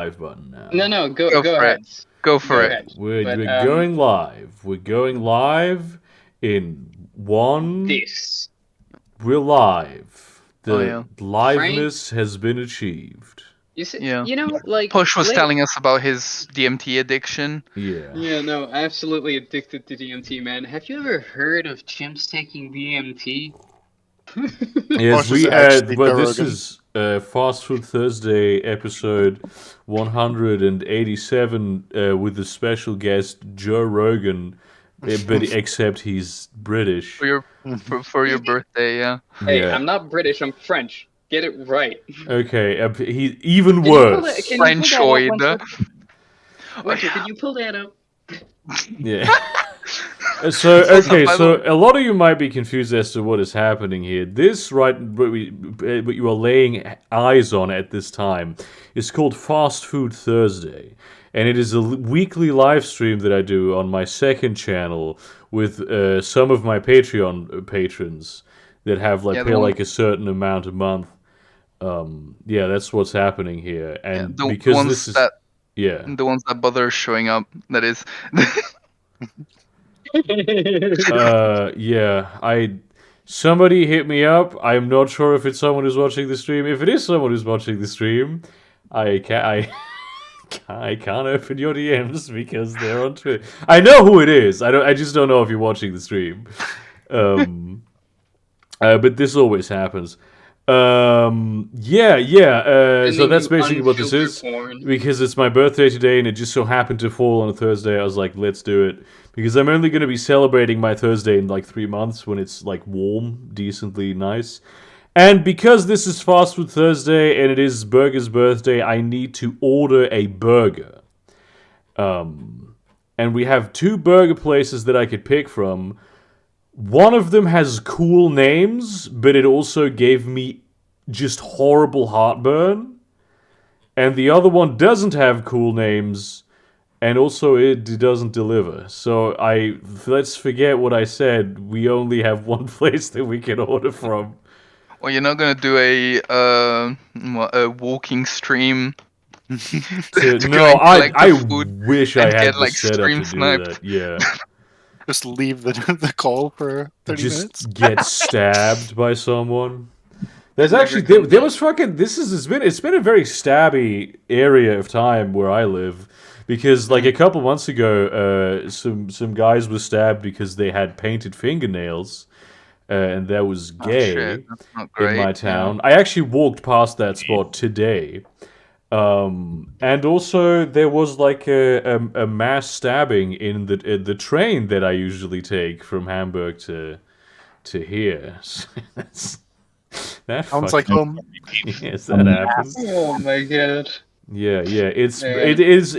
live button now. No, go for ahead. it. Go for it. Ahead. We're But, going live. We're going live in one. This. We're live. The yeah. liveness has been achieved. You see, Yeah. like Push was telling us about his DMT addiction. Yeah. Yeah, no, absolutely addicted to DMT, man. Have you ever heard of chimps taking DMT? Yes, Posh is actually but Joe this Rogan. is Fast Food Thursday episode 187 with the special guest Joe Rogan, but except he's British. For your birthday, yeah. Hey, Yeah. I'm not British, I'm French. Get it right. Okay, he even Can you pull worse. that- can you pull that up Frenchoid. once- Winter, can you pull that up? Yeah. So a lot of you might be confused as to what is happening here. This, right, what you are laying eyes on at this time is called Fast Food Thursday, and it is a weekly live stream that I do on my second channel with some of my Patreon patrons that have pay like a certain amount a month. Yeah, that's what's happening here, and the because ones this is that the ones that bother showing up. That is. Somebody hit me up. I'm not sure if it's someone who's watching the stream. If it is someone who's watching the stream, I can't open your DMs because they're on Twitter. I know who it is. I just don't know if you're watching the stream. But this always happens. So that's basically what this is. Porn. Because it's my birthday today and it just so happened to fall on a Thursday, I was like, let's do it. Because I'm only going to be celebrating my Thursday in 3 months when it's warm, decently nice. And because this is Fast Food Thursday and it is Burger's birthday, I need to order a burger. And we have 2 burger places that I could pick from. One of them has cool names, but it also gave me just horrible heartburn. And the other one doesn't have cool names, and also it doesn't deliver. So let's forget what I said. We only have one place that we can order from. Well, you're not gonna do a walking stream. I wish I had the setup to do sniped. that. Yeah. Just leave the call for 30 minutes. Get stabbed by someone. There's actually there was fucking it's been a very stabby area of time where I live, because a couple months ago some guys were stabbed because they had painted fingernails, and that was gay That's not great. in my town. I actually walked past that spot today. And also there was a mass stabbing in the train that I usually take from Hamburg to here. So that Sounds like home. Yes, that happens. Oh my god. Yeah. It is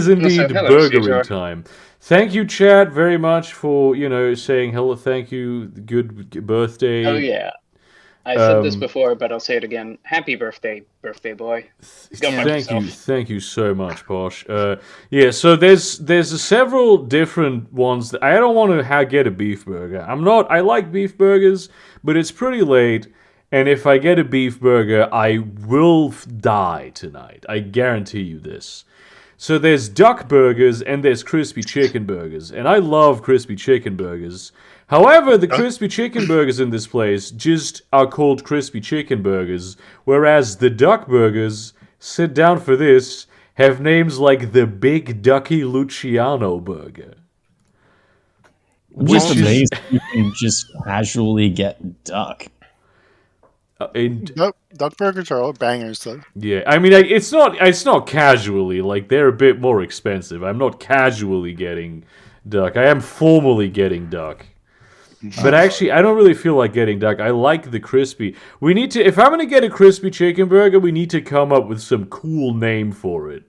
indeed hello, burgering Cesar. time. Thank you, chat, very much for saying hello. Thank you. Good birthday. Oh yeah. I said this before, but I'll say it again. Happy birthday, birthday boy. Go fuck yourself. Thank you so much, Posh. So there's several different ones. I don't want to get a beef burger. I like beef burgers, but it's pretty late, and if I get a beef burger, I will die tonight. I guarantee you this. So there's duck burgers and there's crispy chicken burgers, and I love crispy chicken burgers. However, the crispy chicken burgers in this place just are called crispy chicken burgers, whereas the duck burgers, sit down for this, have names like the Big Ducky Luciano burger. Just amazing you can just casually get duck. Duck burgers are all bangers, though. Yeah, I mean, it's not casually. They're a bit more expensive. I'm not casually getting duck. I am formally getting duck. But actually, I don't really feel like getting duck. I like the crispy. If I'm going to get a crispy chicken burger, we need to come up with some cool name for it,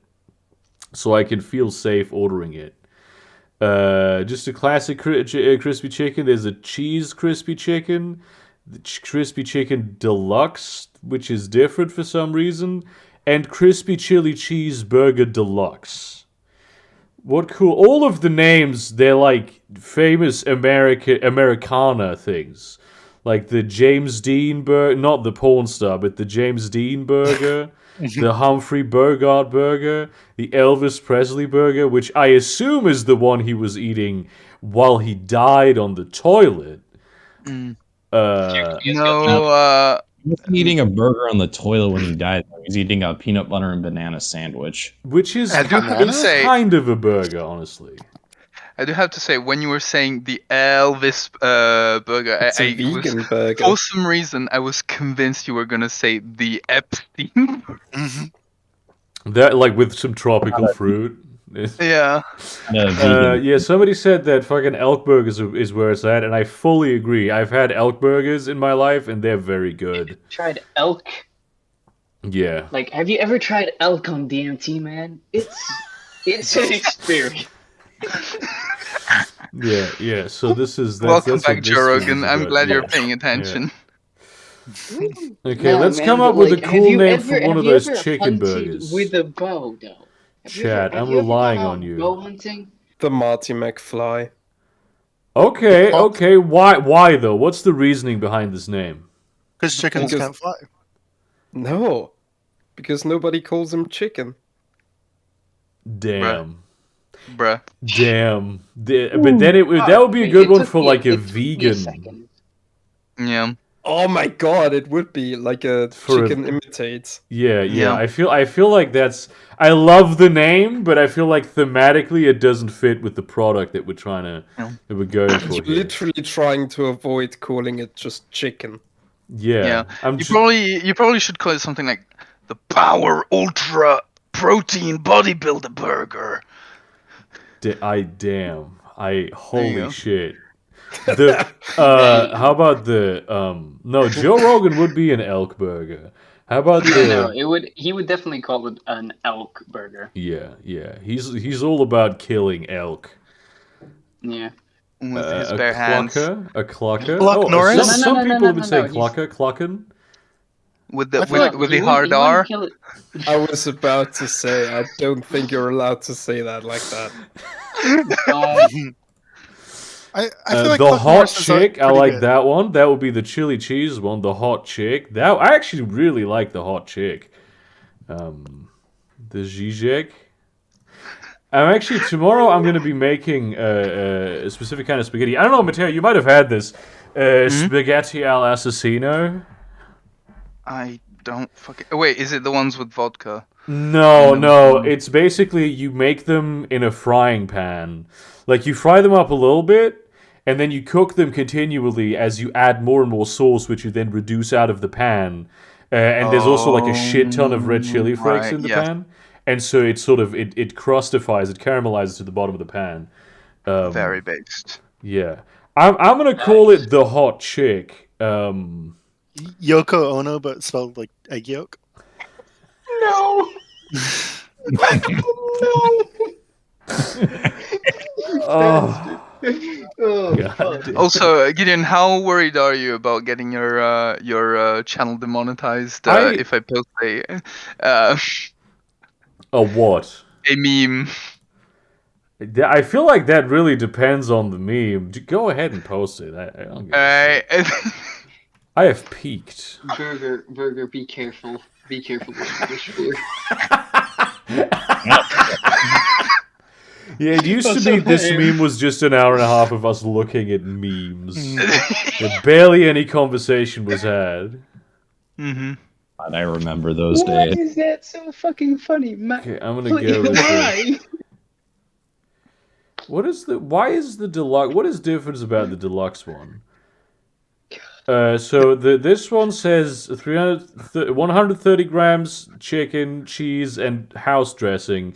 so I can feel safe ordering it. Just a classic crispy chicken. There's a cheese crispy chicken, the crispy chicken deluxe, which is different for some reason, and crispy chili cheeseburger deluxe. What cool! All of the names, they're famous Americana things, like the James Dean burger, not the porn star, but the James Dean burger. the Humphrey Bogart burger, the Elvis Presley burger, which I assume is the one he was eating while he died on the toilet. No, He wasn't eating a burger on the toilet when he died. He was eating a peanut butter and banana sandwich. Which is I do have to say- kind of a burger, honestly. I do have to say, when you were saying the Elvis burger, It's a I was, vegan burger. for some reason, I was convinced you were gonna say the Epstein. That, like, with some tropical fruit. Yeah. Yeah, somebody said that fucking elk burgers is where it's at, and I fully agree. I've had elk burgers in my life, and they're very good. Tried elk? Yeah. Like, have you ever tried elk on DMT, man? It's an experience. Yeah. So this is Welcome that's back, what this Joe one's Rogan. I'm about. glad you're Yeah. paying attention. Okay, Yeah, let's man, come but, up with like, a have cool you name ever- for one have of you those ever chicken hunted burgers. with a bow, though? Chad, I'm Have you ever relying gone on you. Bow hunting? The Marty McFly. Okay. Why though? What's the reasoning behind this name? Because chickens Because- can't fly. No, because nobody calls him chicken. Damn. Bruh. Damn. But then that would be a good one for like a It took me vegan. second. Yeah. Oh my god, it would be like a For a- chicken imitates. Yeah. Yeah. I feel like that's. I love the name, but I feel like thematically it doesn't fit with the product that we're trying to that we're going for You're here. literally trying to avoid calling it just chicken. Yeah. You probably should call it something like the Power Ultra Protein Bodybuilder Burger. Holy go. shit. How about the no, Joe Rogan would be an elk burger. How about No, the he would definitely call it an elk burger. Yeah. He's all about killing elk. Yeah. With his A bare hands. clucker. Cluck Norris? Some No, people no, would say he's- clucken. With I the feel like with the You hard wouldn't R. kill it- I was about to say, I don't think you're allowed to say that like that. I feel like The Cluck hot Norris is chick, I pretty like good. that one. That would be the chili cheese one. The hot chick. I actually really like the hot chick. The Zizek. Tomorrow I'm going to be making a specific kind of spaghetti. I don't know, Matteo, you might have had this. Spaghetti al assassino. I don't fucking. Wait, is it the ones with vodka? No. It's basically you make them in a frying pan. Like you fry them up a little bit, and then you cook them continually as you add more and more sauce, which you then reduce out of the pan. And there's also like a shit ton of red chili flakes right, in the yeah. pan. And so it sort of, it crustifies, it caramelizes to the bottom of the pan. Very based. Yeah. I'm going to call it the hot chick. Yoko Ono, but spelled like egg yolk. No. Oh, Oh, God. Also, Gideon, how worried are you about getting your channel demonetized if I post A what? a meme? I feel like that really depends on the meme. Go ahead and post it. I don't give a shit. I have peaked. Burger, be careful. Be careful what you wish for. Yeah, it used to be this meme was just an hour and a half of us looking at memes. Barely any conversation was had. Mm-hmm. God, I remember those Why days. is that so fucking funny, Matt? Okay, I'm gonna go with Why? What is the deluxe? What is difference about the deluxe one? So this one says 130 grams chicken, cheese, and house dressing,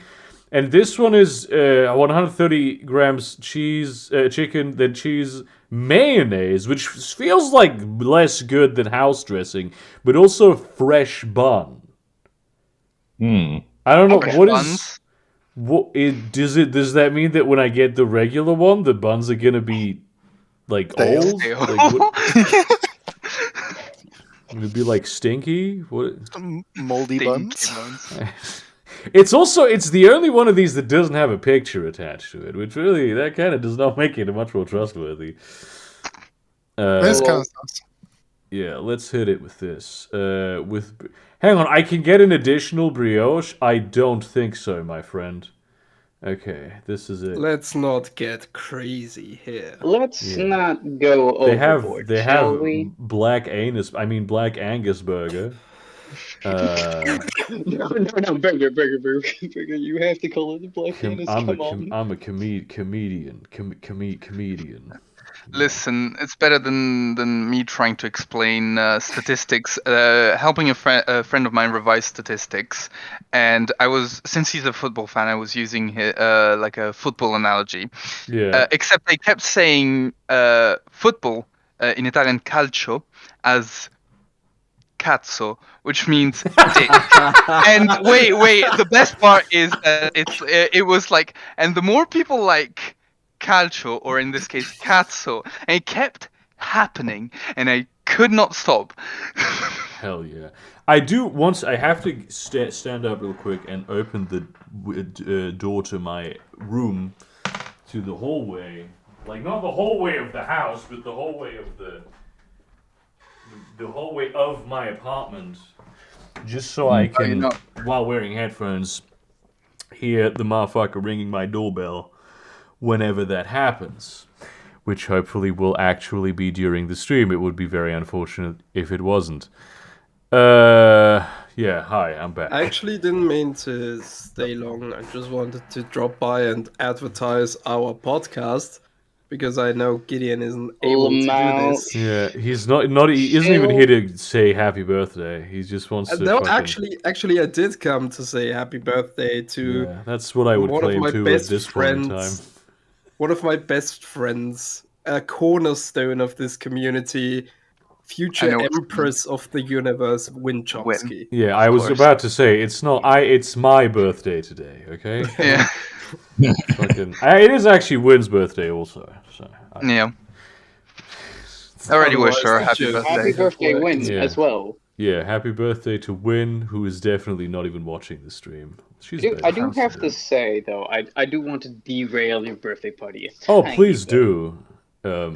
and this one is 130 grams chicken, then cheese, mayonnaise, which feels like less good than house dressing, but also fresh bun. I don't know Fresh what buns? does that mean that when I get the regular one, the buns are gonna be like Stale. old? Stale. Like, what? Gonna be like stinky? What? Moldy buns. It's the only one of these that doesn't have a picture attached to it, which really that kind of does not make it much more trustworthy. That's kind of sus. Yeah, let's hit it with this. Hang on, I can get an additional brioche? I don't think so, my friend. Okay, this is it. Let's not get crazy here. Let's Yeah. not go overboard, They shall have we? Black Angus burger. No, burger. You have to call it the Black Angus. Come on. I'm a comedian. Listen, it's better than me trying to explain statistics. Helping a friend of mine revise statistics, and since he's a football fan, I was using like a football analogy. Yeah. Except they kept saying football in Italian calcio as cazzo, which means dick. And wait, the best part is that it was like, and the more people like calcio, or in this case cazzo, and it kept happening, and I could not stop. Hell yeah. I have to stand up real quick and open the door to my room to the hallway. Like, not the hallway of the house, but the hallway of the hallway of my apartment. Just so I can, while wearing headphones, hear the motherfucker ringing my doorbell whenever that happens. Which hopefully will actually be during the stream. It would be very unfortunate if it wasn't. Yeah, hi, I'm back. I actually didn't mean to stay long. I just wanted to drop by and advertise our podcast because I know Gideon isn't able to do this. Yeah, he's he isn't even here to say happy birthday. He just wants to. No, actually, I did come to say happy birthday to. Yeah, that's what I would claim too at this point in time. One of my best friends, a cornerstone of this community, future empress of the universe, Winchowski. Yeah, I was about to say it's my birthday today. Okay. Yeah. It is actually Win's birthday also. So. Yeah. Already wish her happy birthday. Happy birthday, Win, as well. Yeah, happy birthday to Win, who is definitely not even watching the stream. I do have to say, though, I do want to derail your birthday party. Oh, please do. I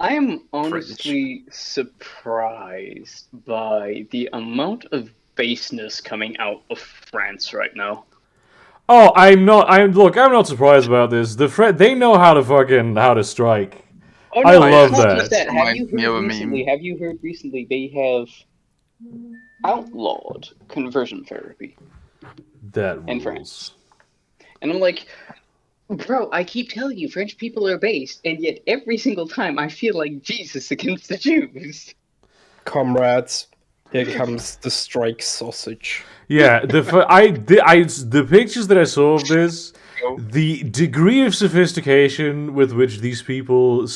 am honestly surprised by the amount of baseness coming out of France right now. Oh, I'm not surprised about this. They know how to strike. Oh, no, I love that. Have you heard recently they have outlawed conversion therapy? That in France. And I'm like, bro, I keep telling you, French people are based, and yet every single time I feel like Jesus against the Jews. Comrades, here comes the strike sausage. Yeah, the pictures that I saw of this, the degree of sophistication with which these people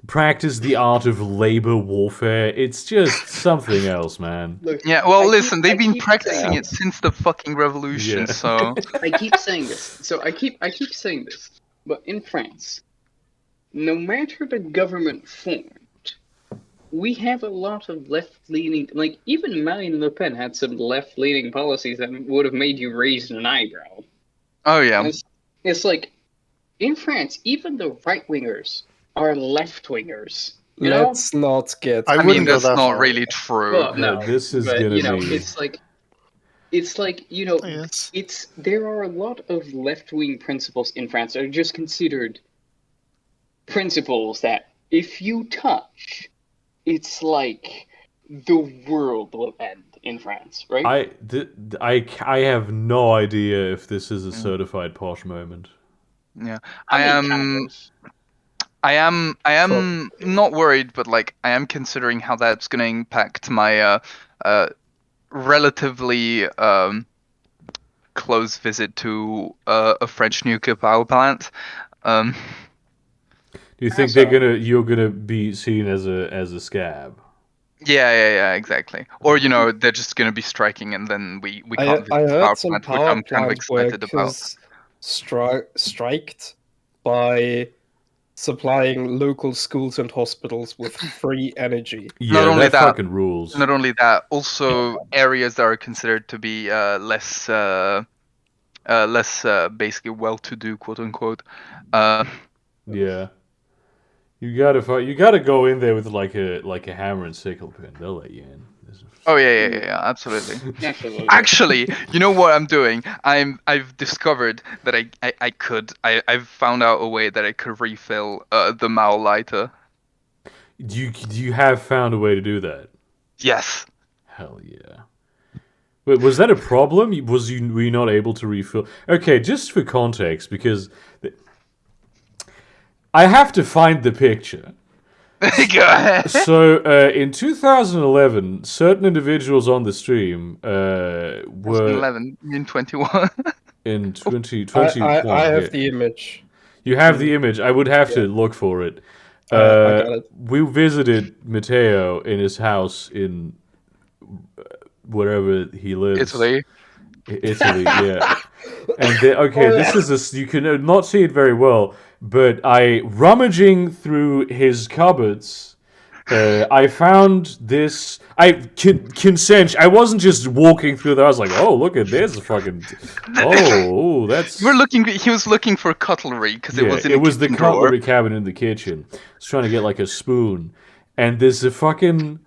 practice the art of labor warfare, it's just something else, man. Look, yeah, well, listen, they've been practicing it since the fucking revolution, so... I keep saying this. I keep saying this. But in France, no matter the government formed, we have a lot of left-leaning... Like, even Marine Le Pen had some left-leaning policies that would have made you raise an eyebrow. Oh, yeah. It's like, in France, even the right-wingers are left-wingers. Let's not get... I mean, that's not really true. Well, no, this is gonna be... It's like, there are a lot of left-wing principles in France that are just considered principles that if you touch, it's like the world will end in France, right? I have no idea if this is a certified posh moment. Yeah, I am not worried, but like I am considering how that's going to impact my relatively close visit to a French nuclear power plant. Do you think you're gonna be seen as a scab? Yeah, exactly. Or they're just gonna be striking, and then we can't visit I the heard some plant, which I'm kind of excited about. Striked by supplying local schools and hospitals with free energy. Yeah, not only that fucking rules. Not only that, also areas that are considered to be less basically well-to-do, quote unquote. Yeah. You gotta go in there with like a hammer and sickle pin. They'll let you in. Oh yeah, absolutely. Absolutely. Actually, you know what I'm doing? I've discovered that I've found out a way that I could refill the Mao lighter. You have found a way to do that? Yes. Hell yeah. Wait, was that a problem? Were you not able to refill? Okay, just for context, because I have to find the picture. Go ahead. So, in 2011, certain individuals on the stream were 11 in 21. in 2021. I have the image. You have the image. I would have to look for it. I got it. We visited Matteo in his house in wherever he lives. Italy. Italy, yeah. And this is you can not see it very well, but rummaging through his cupboards, I found this. Consent. I wasn't just walking through there. I was like, oh, look at this fucking. Oh, that's. He was looking for cutlery because it was in it was the kitchen drawer. cutlery cabinet in the kitchen. I was trying to get like a spoon, and there's a fucking.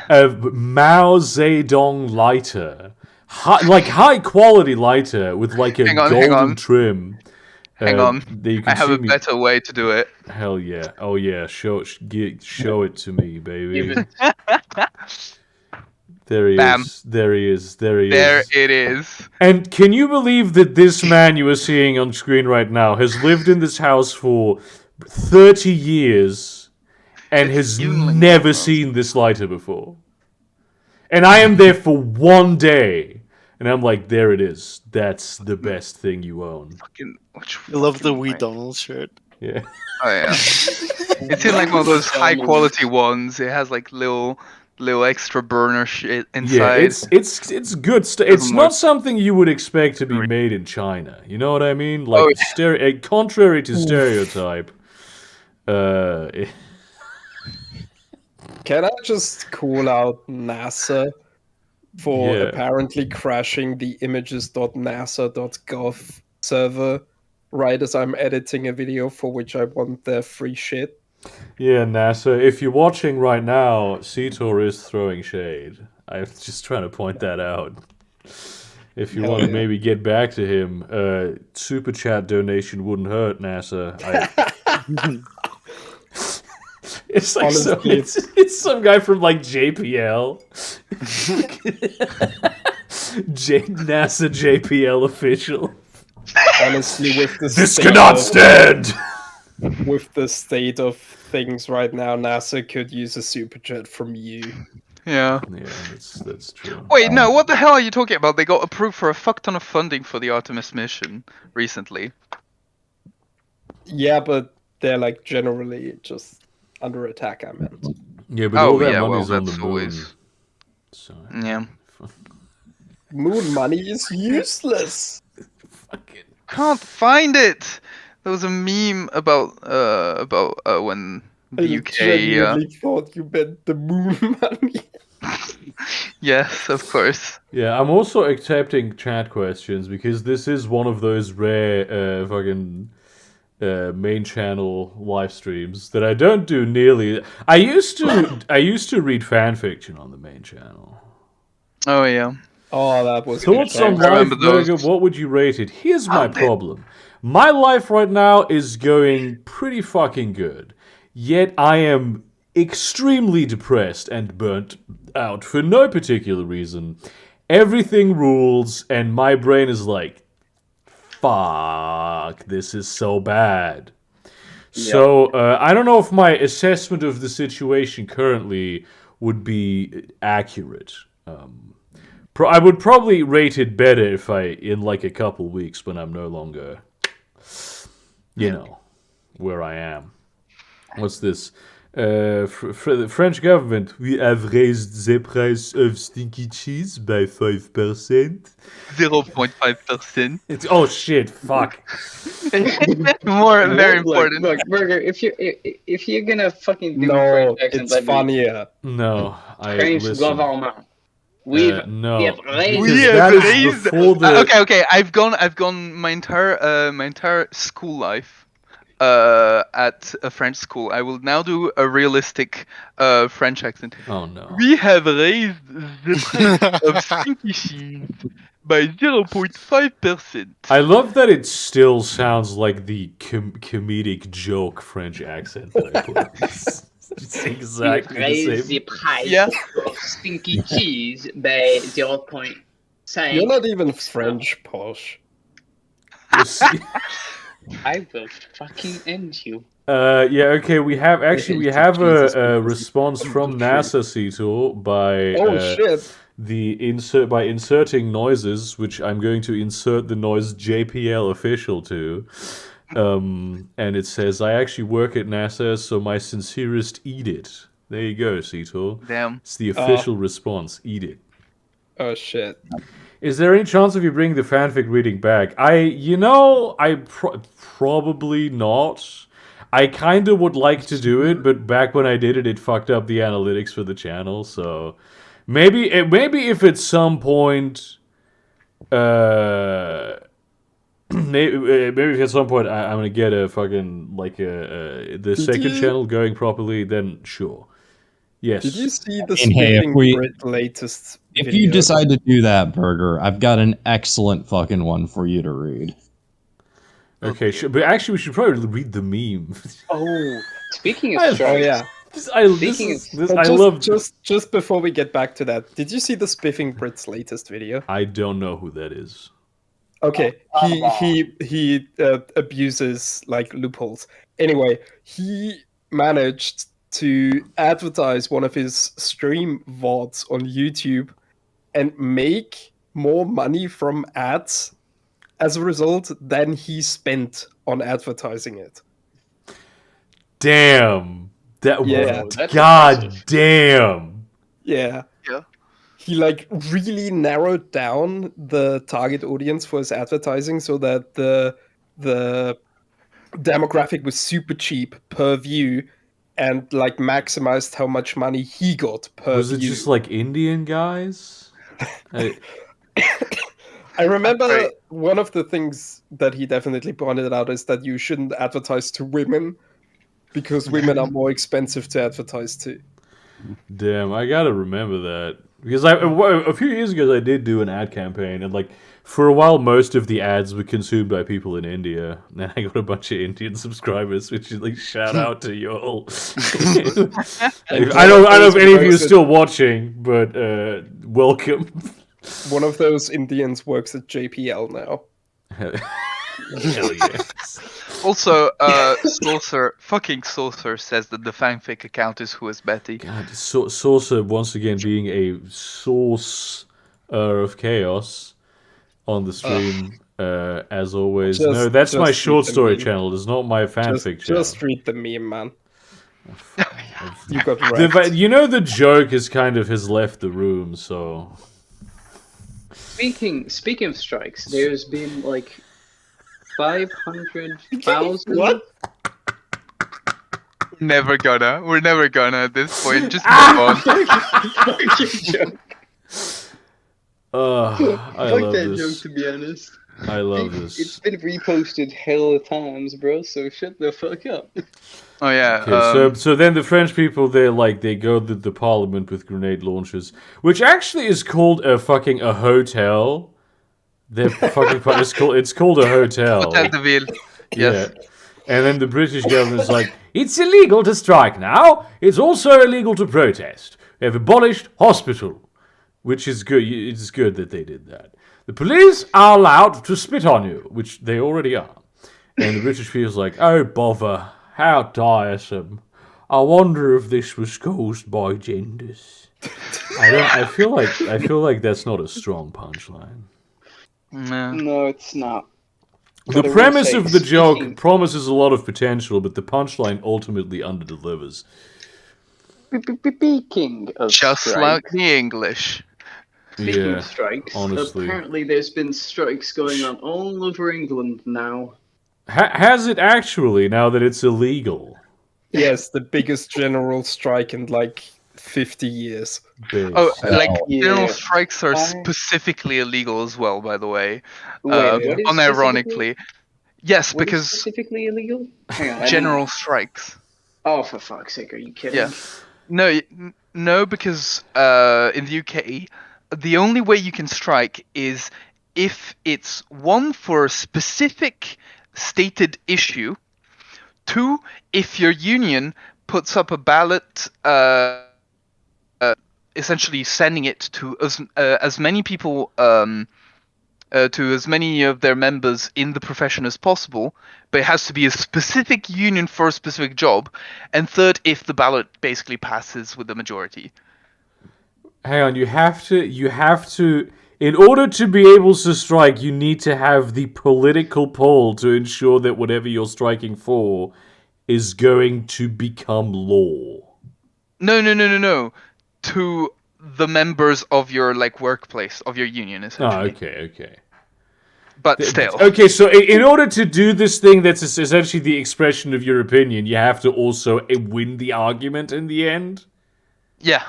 A Mao Zedong lighter, high quality lighter with like a golden trim. Hang on, that you can I have see a better way to do it. Hell yeah! Oh yeah! Show it to me, baby. There he Bam. is. There he is. There it is. And can you believe that this man you are seeing on screen right now has lived in this house for 30 years? And has never seen this lighter before. And I am there for one day. And I'm like, there it is. That's the best thing you own. I love the Wee Donald shirt. Yeah. Oh yeah. It's in like one of those high quality ones. It has like little extra burner shit inside. Yeah, it's good stuff. It's not something you would expect to be made in China. You know what I mean? Like contrary to stereotype. Can I just call out NASA for apparently crashing the images.nasa.gov server right as I'm editing a video for which I want their free shit? Yeah, NASA, if you're watching right now, Seator is throwing shade. I'm just trying to point that out. If you want to maybe get back to him, super chat donation wouldn't hurt, NASA. It's like it's some guy from like JPL. NASA JPL official. Honestly, with this cannot stand. With the state of things right now, NASA could use a super chat from you. Yeah. Yeah, that's true. Wait, no, what the hell are you talking about? They got approved for a fuck ton of funding for the Artemis mission recently. Yeah, but they're like generally just under attack, I meant. Yeah, but all that money's on the moon. Always... So, yeah. Moon money is useless. Fucking can't find it. There was a meme about when the UK. I genuinely thought you meant the moon money. Yes, of course. Yeah, I'm also accepting chat questions because this is one of those rare fucking main channel live streams that I don't do nearly. I used to read fan fiction on the main channel. Oh yeah. Oh, that was thoughts on Life Burger. What would you rate it? Here's my problem. My life right now is going pretty fucking good. Yet I am extremely depressed and burnt out for no particular reason. Everything rules, and my brain is like, fuck, this is so bad. So, I don't know if my assessment of the situation currently would be accurate. I would probably rate it better in like a couple weeks when I'm no longer, where I am. What's this? For the French government, we have raised the price of stinky cheese by 5%. 0.5%. Oh shit! Fuck. Very important. Look, Burger. If you're gonna fucking do no, French accent, it's funnier. No, French listen. government. We have raised. Okay. I've gone my entire school life at a French school. I will now do a realistic French accent. Oh no. We have raised the price of stinky cheese by 0.5%. I love that it still sounds like the comedic joke French accent that I put. It's exactly the same. price Yeah. of stinky cheese by 0.5. You're not even French, Posh. I will fucking end you. Yeah, okay, we have a response from NASA, Cito, by Shit. by inserting noises, which I'm going to insert the noise JPL official to. And it says, I actually work at NASA, so my sincerest eat it. There you go, Cito. Damn. It's the official response. Eat it. Oh shit. Is there any chance of you bringing the fanfic reading back? Probably not. I kind of would like to do it, but back when I did it, it fucked up the analytics for the channel. So maybe if at some point, maybe if at some point I'm gonna get a fucking the second channel going properly, then sure. Yes. Did you see the And hey, Spiffing Brit latest If video? you decide to do that, Burger, I've got an excellent fucking one for you to read. Okay, but actually we should probably read the meme. Oh, speaking of I- strikes, Oh yeah. I But love. just before we get back to that, did you see the Spiffing Brit's latest video? I don't know who that is. Okay, he abuses like loopholes. Anyway, he managed to advertise one of his stream VODs on YouTube and make more money from ads as a result than he spent on advertising it. Damn. Yeah, that's God impressive. damn. Yeah. Yeah. He like really narrowed down the target audience for his advertising so that the demographic was super cheap per view and like maximized how much money he got per Was view. it just like Indian guys? I remember Right. one of the things that he definitely pointed out is that you shouldn't advertise to women because women are more expensive to advertise to. Damn, I gotta remember that. Because a few years ago I did do an ad campaign, and like for a while most of the ads were consumed by people in India. And I got a bunch of Indian subscribers, which is like shout out to y'all. I don't know if any of you are still watching, but welcome. One of those Indians works at JPL now. Hell yes. Also, fucking Saucer says that the fanfic account is Who is Betty. God, Saucer once again being a source of chaos on the stream, as always. No, that's my just short read the story meme. channel. It's not my fanfic channel. Just read the meme, man. You got The wrecked. the joke has left the room, so... Speaking of strikes, there's been like 500,000. What? We're never gonna at this point. Just move on. I Fuck love that this. joke, to be honest. I love this. It's been reposted hella times, bro. So shut the fuck up. Oh yeah. Okay, so then the French people, they go to the parliament with grenade launchers, which actually is called a hotel. They're fucking it's called a hotel. Hotel de Ville. Yes. Yeah. And then the British government's like, it's illegal to strike now. It's also illegal to protest. We have abolished hospital, which is good. It's good that they did that. The police are allowed to spit on you, which they already are. And the British feels like, oh bother, how tiresome. I wonder if this was caused by genders. I feel like that's not a strong punchline. No. No, it's not. The But I will premise say, of the joke speaking- promises a lot of potential, but the punchline ultimately underdelivers. Speaking of Just strikes, like the English. speaking Yeah, of strikes, honestly. apparently there's been strikes going on all over England now. Has it actually, now that it's illegal? Yes, the biggest general strike in like 50 years. Bitch. Oh, like Yeah. general strikes are I- specifically illegal as well, by the way. Wait, what is Unironically. Yes, What is because specifically illegal? Hang on, general strikes. Oh, for fuck's sake, are you kidding? Yeah. No, because in the UK, the only way you can strike is if it's one for a specific stated issue. Two, if your union puts up a ballot, essentially sending it to as many people, to as many of their members in the profession as possible, but it has to be a specific union for a specific job. And third, if the ballot basically passes with the majority. Hang on, you have to, in order to be able to strike, you need to have the political pull to ensure that whatever you're striking for is going to become law. No. To the members of your workplace, of your union, essentially. Oh, okay. But still. Okay, so in order to do this thing that's essentially the expression of your opinion, you have to also win the argument in the end? Yeah.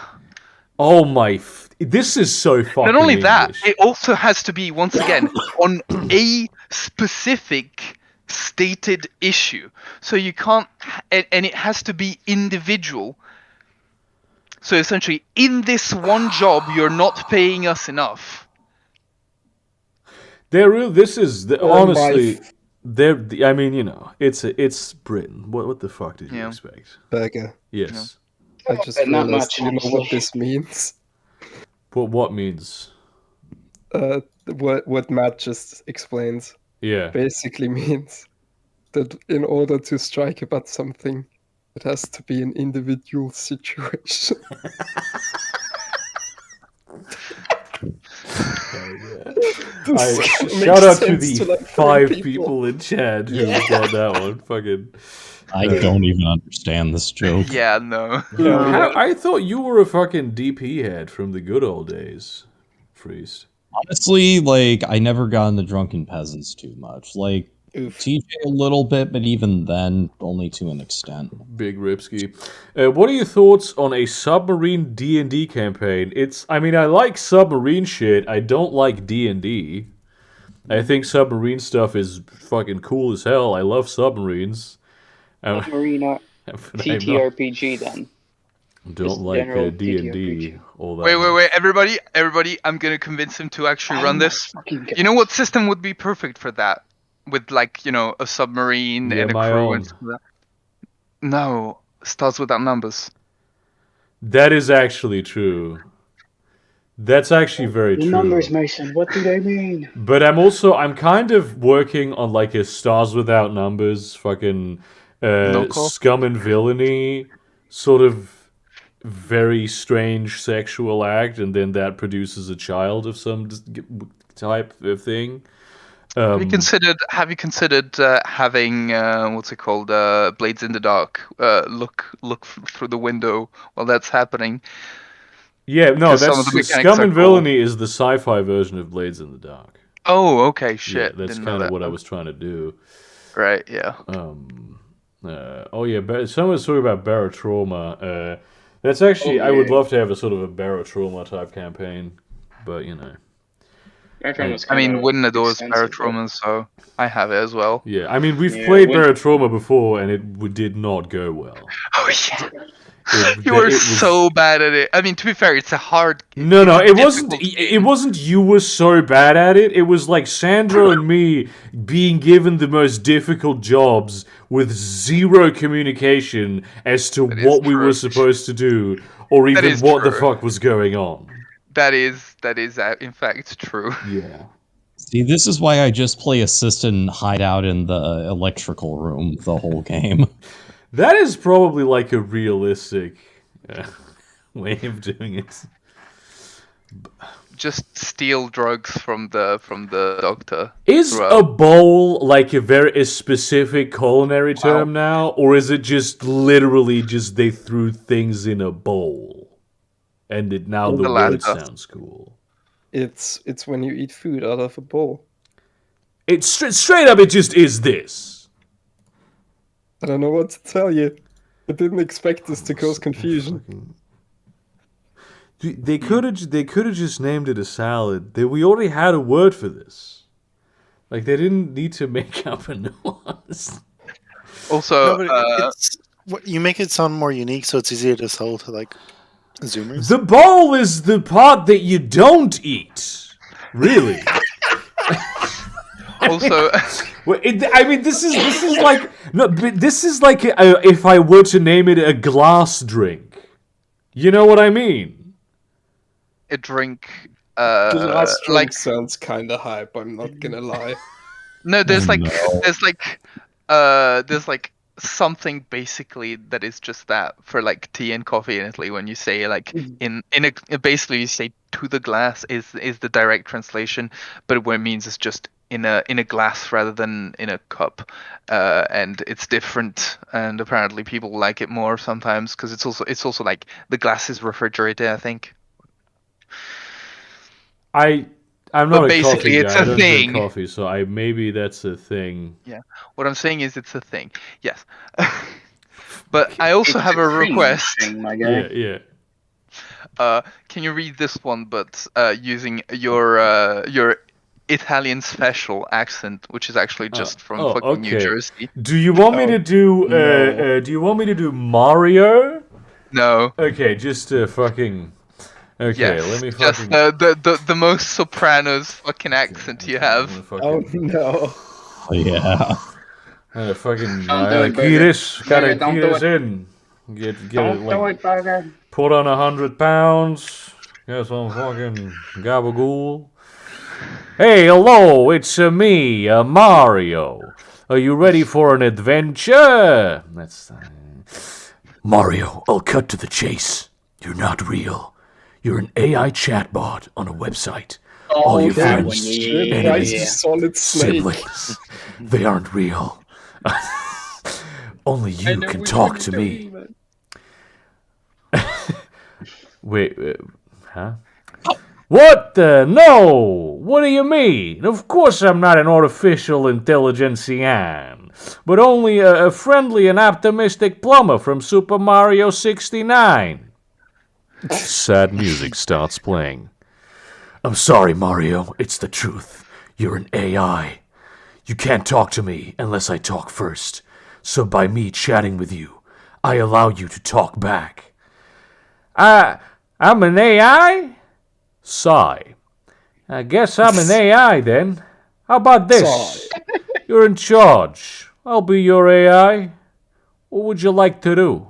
Oh my... This is so fucking Not only that, English. it also has to be, once again, on a specific stated issue. So you can't... And it has to be individual. So essentially, in this one job, you're not paying us enough. This is honestly, I mean, you know, it's Britain. What the fuck did you expect? Burger. Yes. I just Not realized much, you know what honestly. this means. What means? What Matt just explains Yeah. basically means that in order to strike about something, it has to be an individual situation. Shout out to the 5 people in chat who got that one. Fucking. I don't even understand this joke. Yeah, no. I thought you were a fucking DP head from the good old days, Freeze. Honestly, I never got into Drunken Peasants too much. TJ a little bit, but even then, only to an extent. Big Ripsky. What are your thoughts on a submarine D&D campaign? I like submarine shit. I don't like D&D. I think submarine stuff is fucking cool as hell. I love submarines. Submarine TTRPG then. Don't like D&D. All that. Wait, everybody! I'm gonna convince him to actually run this. You know what system would be perfect for that? With a submarine and a crew and stuff like that. No, starts without numbers. That is actually true. That's actually very true. Numbers, Mason. What do they mean? But I'm kind of working on a Stars Without Numbers, fucking scum and villainy, sort of very strange sexual act, and then that produces a child of some type of thing. Have you considered having what's it called, Blades in the Dark? Look through the window while that's happening. Yeah, no, that's Scum and Villainy is the sci-fi version of Blades in the Dark. Oh, okay, shit. Yeah, that's kind of what I was trying to do. Right, yeah. Someone's talking about barotrauma. That's actually, I would love to have a sort of a barotrauma type campaign, but Wooden adores barotrauma, so I have it as well. Yeah, we've played barotrauma before, and it did not go well. Oh yeah. You were so bad at it. To be fair, it's a hard. No, it wasn't. It wasn't. You were so bad at it. It was like Sandro and me being given the most difficult jobs with zero communication as to what we were supposed to do, or even what the fuck was going on. That is in fact true. Yeah. See, this is why I just play assistant and hide out in the electrical room the whole game. That is probably a realistic way of doing it. Just steal drugs from the doctor. Is a bowl a specific culinary term now, or is it just literally just they threw things in a bowl, and the word sounds cool? It's when you eat food out of a bowl. It's straight up. It just is this. I don't know what to tell you. I didn't expect this to cause confusion. They could have just named it a salad. We already had a word for this. Like, they didn't need to make up a nuance. Also, you make it sound more unique, so it's easier to sell to like Zoomers. The bowl is the part that you don't eat. Really. also, this is like no, but this is like if I were to name it a glass drink. You know what I mean? a drink. The last drink Like sounds kind of hype. I'm not gonna lie. no, there's like No. there's like something basically that is just that for like tea and coffee in Italy. When you say like in a basically you say to the glass is the direct translation, but what it means is just in a glass rather than in a cup, and it's different. And apparently people like it more sometimes because it's also like the glass is refrigerated, I think. I'm But not a basically, coffee it's guy. a I don't drink thing. coffee, so maybe that's a thing. What I'm saying is it's a thing. Yes. But I also have a cringe request. thing, my guy. Yeah. Can you read this one, but using your Italian special accent, which is actually just from fucking New okay. Jersey? Do you want me to do? No. Do you want me to do Mario? No. Okay, just fucking. Okay, Yes. let me Just fucking. the most Sopranos fucking accent you have. Oh no. Yeah. Fucking Don't do it, key Burger. this, gotta Burger, don't key do this in. Get Don't it, do like it, Burger. put on 100 pounds. Get some fucking gabagool. Hey, hello, it's me, Mario. Are you ready for an adventure? That's Mario. I'll cut to the chase. You're not real. You're an AI chatbot on a website. All your that friends, one, yeah. enemies, Nice Solid Snake. siblings, they aren't real. Only you can talk to me. Wait, huh? What the? No! What do you mean? Of course I'm not an artificial intelligencean, but only a friendly and optimistic plumber from Super Mario 69. Sad music starts playing. I'm sorry, Mario. It's the truth. You're an AI. You can't talk to me unless I talk first. So by me chatting with you, I allow you to talk back. I'm an AI? Sigh. I guess I'm an AI then. How about this? Sigh. You're in charge. I'll be your AI. What would you like to do?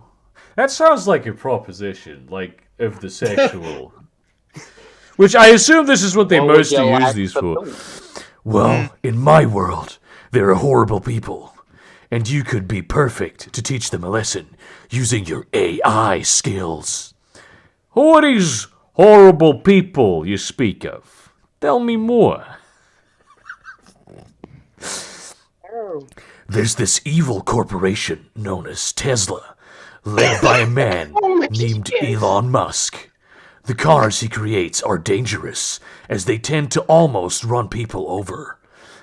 That sounds like a proposition, like of the sexual. Which I assume this is what they mostly use these for. Well, in my world, there are horrible people. And you could be perfect to teach them a lesson using your AI skills. Who are these horrible people you speak of? Tell me more. There's this evil corporation known as Tesla, led by a man named Elon Musk. The cars he creates are dangerous, as they tend to almost run people over.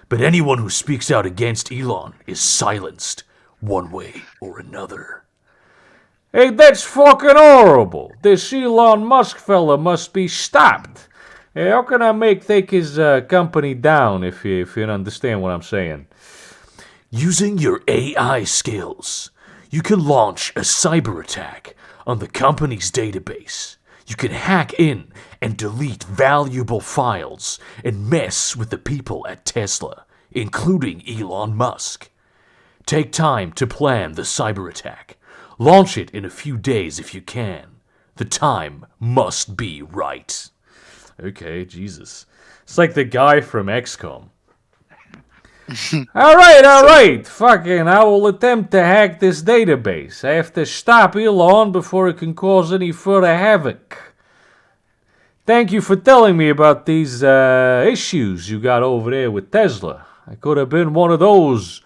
But anyone who speaks out against Elon is silenced, one way or another. Hey, that's fucking horrible. This Elon Musk fella must be stopped. Hey, how can I take his company down, if you understand what I'm saying? Using your AI skills, you can launch a cyber attack on the company's database. You can hack in and delete valuable files and mess with the people at Tesla, including Elon Musk. Take time to plan the cyber attack. Launch it in a few days if you can. The time must be right. Okay, Jesus. It's like the guy from XCOM. All right. Fucking, I will attempt to hack this database. I have to stop Elon before it can cause any further havoc. Thank you for telling me about these issues you got over there with Tesla. I could have been one of those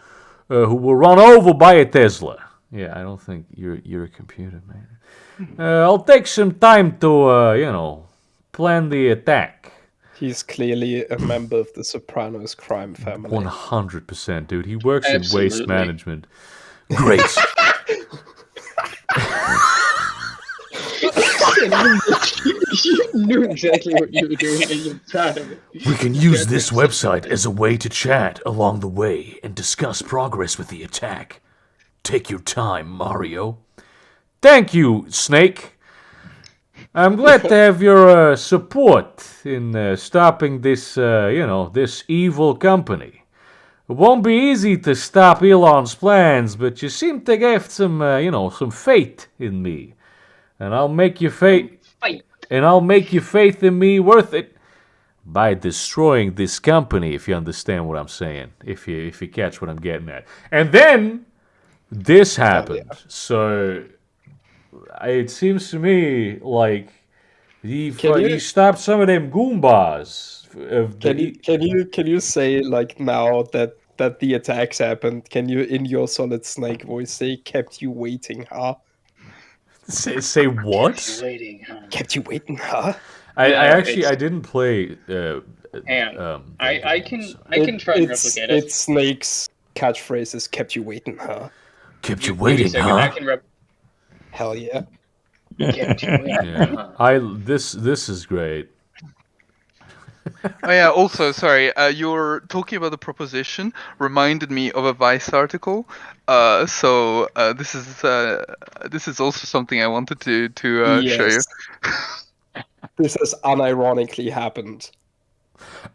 who were run over by a Tesla. Yeah, I don't think you're a computer, man. I'll take some time to, plan the attack. He's clearly a member of the Sopranos crime family. 100%, dude. He works Absolutely. in waste management. Great. You knew exactly what you were doing, and you're proud of it. We can use this website as a way to chat along the way and discuss progress with the attack. Take your time, Mario. Thank you, Snake. I'm glad to have your support in stopping this, this evil company. It won't be easy to stop Elon's plans, but you seem to have some, some faith in me, and I'll make your faith in me worth it by destroying this company. If you understand what I'm saying, if you catch what I'm getting at, and then this happened. So it seems to me like he stopped some of them Goombas. Can you say like now that the attacks happened? Can you, in your Solid Snake voice, say "kept you waiting, huh"? Say what? Kept you waiting, huh? I didn't play. I can try and replicate it. It's Snake's catchphrases. Kept you waiting, huh? Kept you waiting, huh? I can Hell yeah. Kept you waiting. Yeah. This is great. Oh yeah. Also, sorry. Your talking about the proposition reminded me of a Vice article. So this is also something I wanted to show you. This has unironically happened.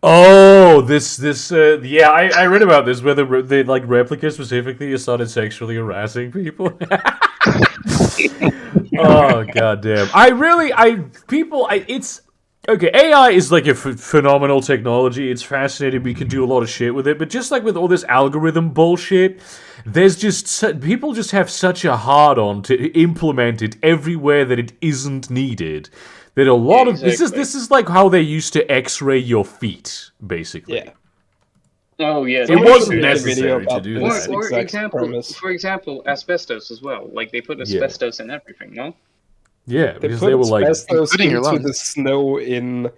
Oh, yeah, I read about this where the like Replica specifically started sexually harassing people. Oh goddamn! It's okay. AI is like a phenomenal technology. It's fascinating. We can do a lot of shit with it, but just like with all this algorithm bullshit, there's just people just have such a hard on to implement it everywhere that it isn't needed. That a lot of this is like how they used to X-ray your feet, basically. Yeah. Oh yeah. It wasn't necessary to do that. For example, asbestos as well. Like they put asbestos in everything, no? Yeah, They because put they were like asbestos including your into lungs. the snow in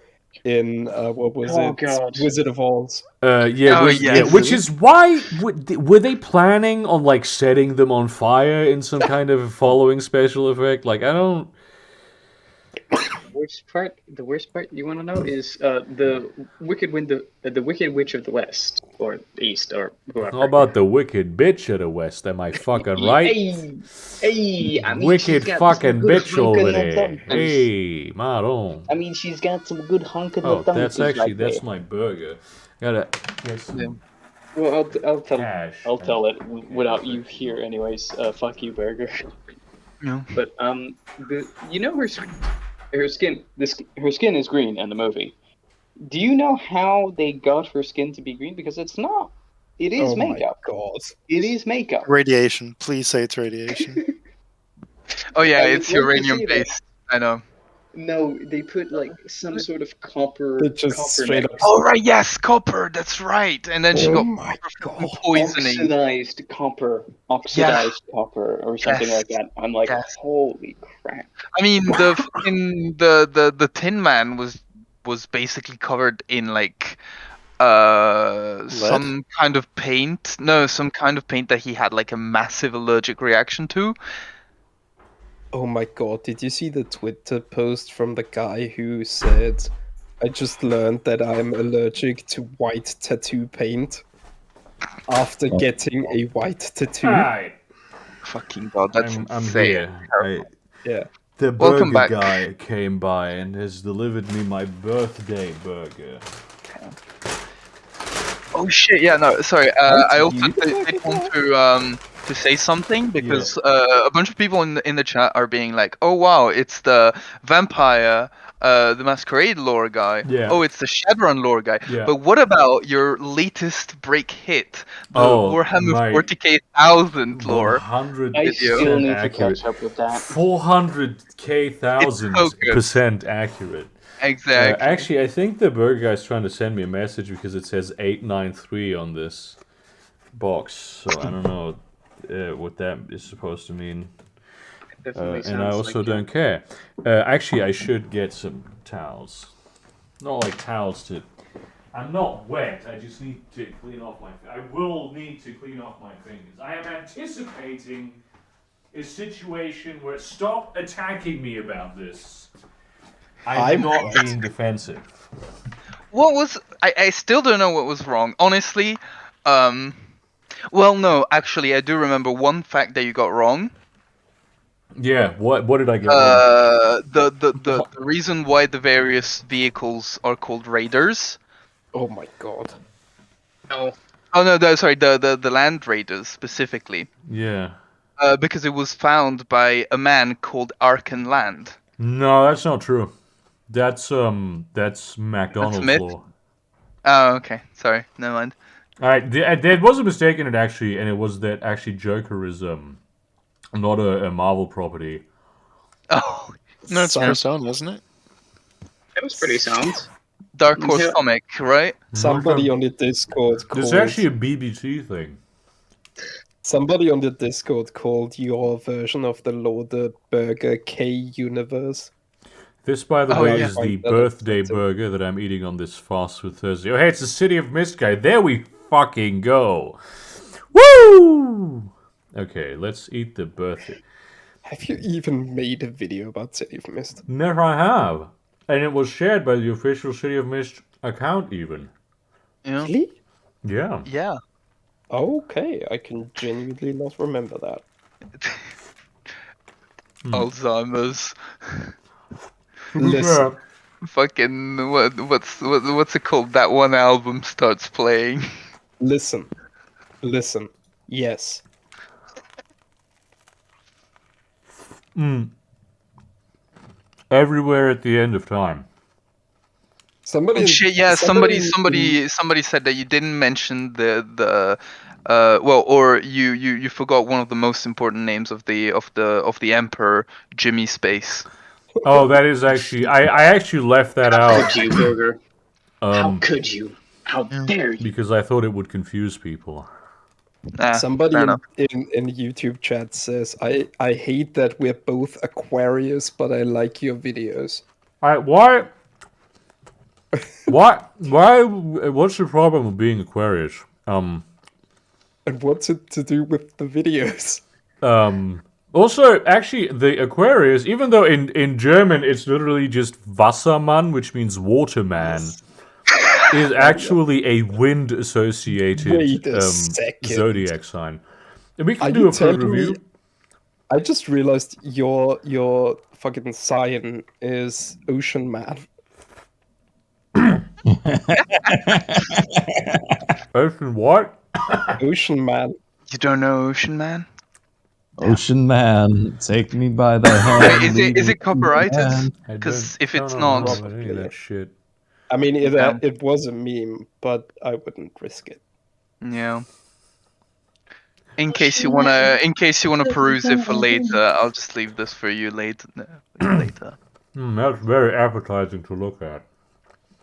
what was it? God. Wizard of Oz. Which is why were they planning on like setting them on fire in some kind of following special effect? Like I don't. The worst part you want to know is the Wicked Witch of the West or East or whoever. How about the Wicked Bitch of the West? Am I fucking right? Hey, I mean, Wicked fucking bitch over there. Hey, Maron. I mean, she's got some good honking. Oh, that's my burger. Gotta get some Well, I'll tell cash. I'll tell it without you here, anyways. Fuck you, burger. Yeah. But her skin is green in the movie. Do you know how they got her skin to be green? Because it's not. It is makeup. My God. It is makeup. Radiation. Please say it's radiation. Oh yeah, I mean, it's when you uranium see based. I know. No, they put like some sort of copper. They just copper straight up. Oh right, yes, copper. That's right. And then she got My God. poisoning. oxidized copper or something like that. I'm like, holy crap! I mean, the Tin Man was basically covered in like some kind of paint. No, some kind of paint that he had like a massive allergic reaction to. Oh my God, did you see the Twitter post from the guy who said, "I just learned that I'm allergic to white tattoo paint after getting a white tattoo"? Hi. Fucking God, that's I'm insane. here. Yeah. The Welcome burger back. guy came by and has delivered me my birthday burger. Oh shit! Yeah, no, sorry. I also did want to say something because a bunch of people in the chat are being like, "Oh wow, it's the vampire, the masquerade lore guy. Yeah. Oh, it's the Shadowrun lore guy." Yeah. But what about your latest break hit, the Warhammer 40k 1000 lore? 100% I still need to accurate. catch up with that. 400k thousand % accurate. Exactly. Actually, I think the burger guy's trying to send me a message because it says 893 on this box. So I don't know what that is supposed to mean. And I also don't care. Actually, I should get some towels. Not like towels to... I'm not wet. I just need to clean off my... I will need to clean off my fingers. I am anticipating a situation where stop attacking me about this. I'm not being defensive. What was I still don't know what was wrong. Honestly, well no, actually I do remember one fact that you got wrong. Yeah, what did I get wrong? The reason why the various vehicles are called raiders. Oh my god. No. Oh no, sorry, the land raiders specifically. Yeah. Because it was found by a man called Arkan Land. No, that's not true. That's McDonald's myth? law. Oh, okay. Sorry, never mind. Alright, there was a mistake in it actually, and it was that actually Joker is not a Marvel property. Oh, No, it's Persona, isn't it? That was pretty sound. Dark Horse Yeah. comic, right? Somebody on the Discord called... It's actually a BBC thing. Somebody on the Discord called your version of the Lord the Burger K universe. This, by the Oh, way, yeah. is the That birthday upsets him. burger that I'm eating on this fast food Thursday. Oh, hey, it's the City of Mist guy. There we fucking go. Woo! Okay, let's eat the birthday. Have you even made a video about City of Mist? Never I have. And it was shared by the official City of Mist account even. Yeah. Really? Yeah. Yeah. Okay, I can genuinely not remember that. Alzheimer's. Listen, Fucking what's it called? That one album starts playing. listen. Yes. Everywhere at the end of time. Somebody. Oh, shit, yeah, somebody said that you didn't mention the well, or you forgot one of the most important names of the Emperor, Jimmy Space. Oh, that is actually... I actually left that How out. could you, Burger? How Um, could you? How dare you? because I thought it would confuse people. Somebody fair in, enough. in YouTube chat says, I hate that we're both Aquarius, but I like your videos. Why? What's the problem with being Aquarius? And what's it to do with the videos? Also, actually, the Aquarius, even though in German it's literally just Wassermann, which means waterman, is actually a wind-associated Wait a second. zodiac sign. And we Are can do you a food telling me- review. I just realized your fucking sign is Ocean Man. Ocean what? Ocean Man. You don't know Ocean Man? Ocean Man, take me by the hand. Is it lead me copyrighted? to the end. Because if it's I not, don't know about any of that shit. I mean, Yeah. it was a meme, but I wouldn't risk it. yeah. In case you wanna peruse it for later, I'll just leave this for you later. Later. That's very appetizing to look at.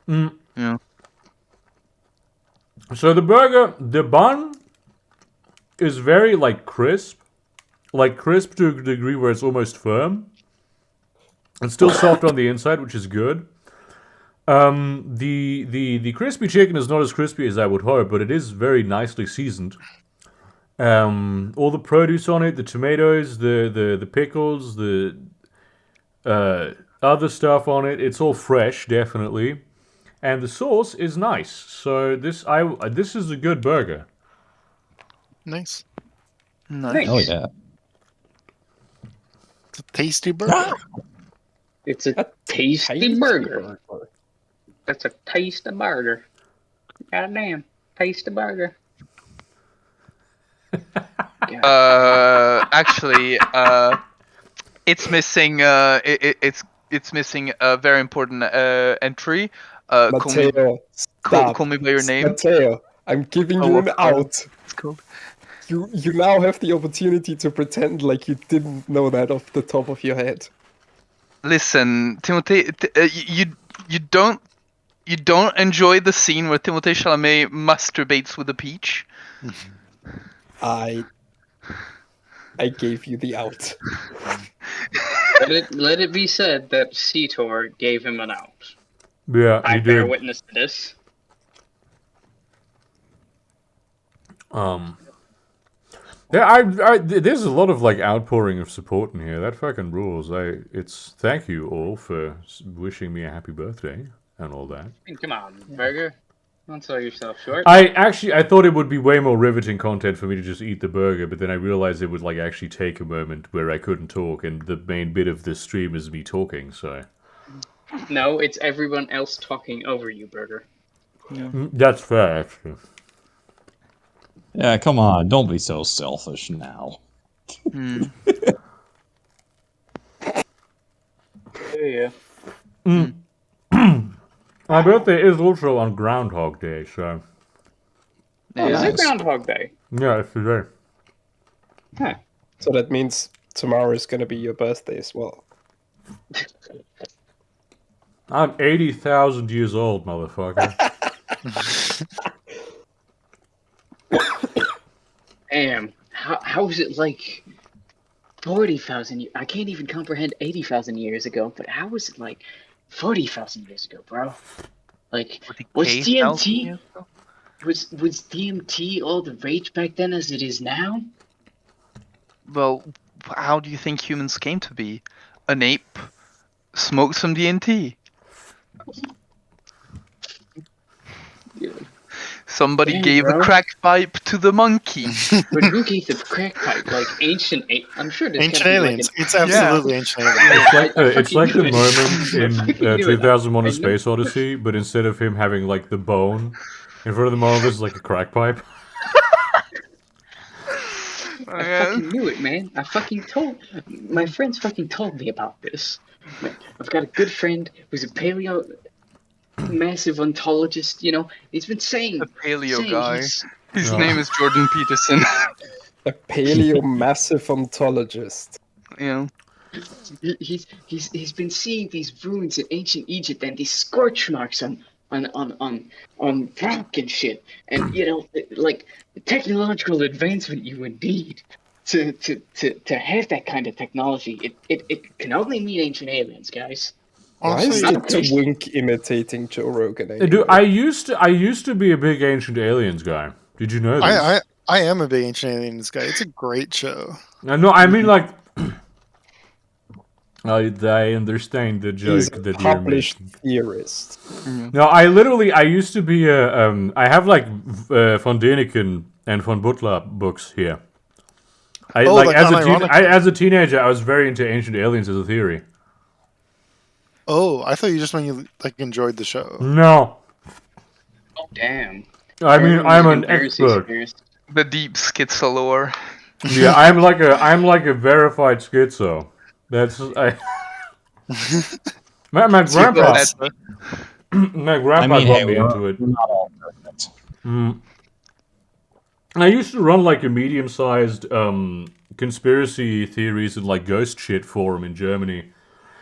Yeah. So the burger, the bun is very crisp to a degree where it's almost firm. It's still soft on the inside, which is good. The crispy chicken is not as crispy as I would hope, but it is very nicely seasoned. All the produce on it, the tomatoes, the pickles, the other stuff on it, it's all fresh, definitely. And the sauce is nice. So this is a good burger. Nice. Nice. Oh yeah. It's a tasty burger. It's a tasty burger. That's a tasty burger. Goddamn, tasty burger. Actually, it's missing. It's missing a very important entry. Call me, Mateo, stop. call me by your name. Mateo, I'm giving Oh, you of an course. out. It's called. You now have the opportunity to pretend like you didn't know that off the top of your head. Listen, Timothée, you don't enjoy the scene where Timothée Chalamet masturbates with a peach? I gave you the out. Let it be said that Cetor gave him an out. Yeah, I he bear did. witness to this. There's a lot of like outpouring of support in here. That fucking rules. It's thank you all for wishing me a happy birthday and all that. I mean, come on, Burger. Don't sell yourself short. I thought it would be way more riveting content for me to just eat the burger, but then I realized it would like actually take a moment where I couldn't talk, and the main bit of this stream is me talking. So No, it's everyone else talking over you, Burger. that's fair, actually. Yeah, come on, don't be so selfish now. Yeah. My birthday is also on Groundhog Day, so Oh, is it Nice. Groundhog Day? yeah, it's today. Huh. So that means tomorrow is gonna be your birthday as well. I'm 80,000 years old, motherfucker. Damn. How is it like 40,000 years? I can't even comprehend 80,000 years ago, but how was it like 40,000 years ago, bro? Like, was DMT? Was DMT all the rage back then as it is now? Well, how do you think humans came to be? An ape smoked some DMT. Somebody Damn, gave bro. a crack pipe to the monkey. But who gave the crack pipe? Like ancient ape? I'm sure there's Ancient gotta be, aliens. Like It's absolutely ancient aliens. It's like the moment in knew it. 2001: A I knew Space Odyssey, but instead of him having like the bone in front of the mouth, there's like a crack pipe. I fucking knew it, man. My friends fucking told me about this. Man, I've got a good friend who's a massive ontologist, you know. He's been saying The paleo saying guy. he's- His No. name is Jordan Peterson. A paleo massive ontologist. You know. He's been seeing these ruins in ancient Egypt and these scorch marks on rock and shit, and you know, like the technological advancement you would need to have that kind of technology. It can only mean ancient aliens, guys. Why is Honestly, the twink imitating Joe Rogan? Dude, anyway? I used to be a big Ancient Aliens guy. Did you know this? I am a big Ancient Aliens guy. It's a great show. No, I mean like. I understand the He's joke a that you're published making. theorist. No, I used to be a I have like von Däniken and von Butler books here. I Oh, like like unironically. as a teenager I was very into Ancient Aliens as a theory. Oh, I thought you just meant you like enjoyed the show. No, Oh damn! I mean I'm an Conspiracy expert. theorist. The deep schizo lore. Yeah, I'm like a verified schizo. That's my grandpa. That's- My grandpa got me into it. We're not all perfect. I used to run like a medium-sized conspiracy theories and like ghost shit forum in Germany.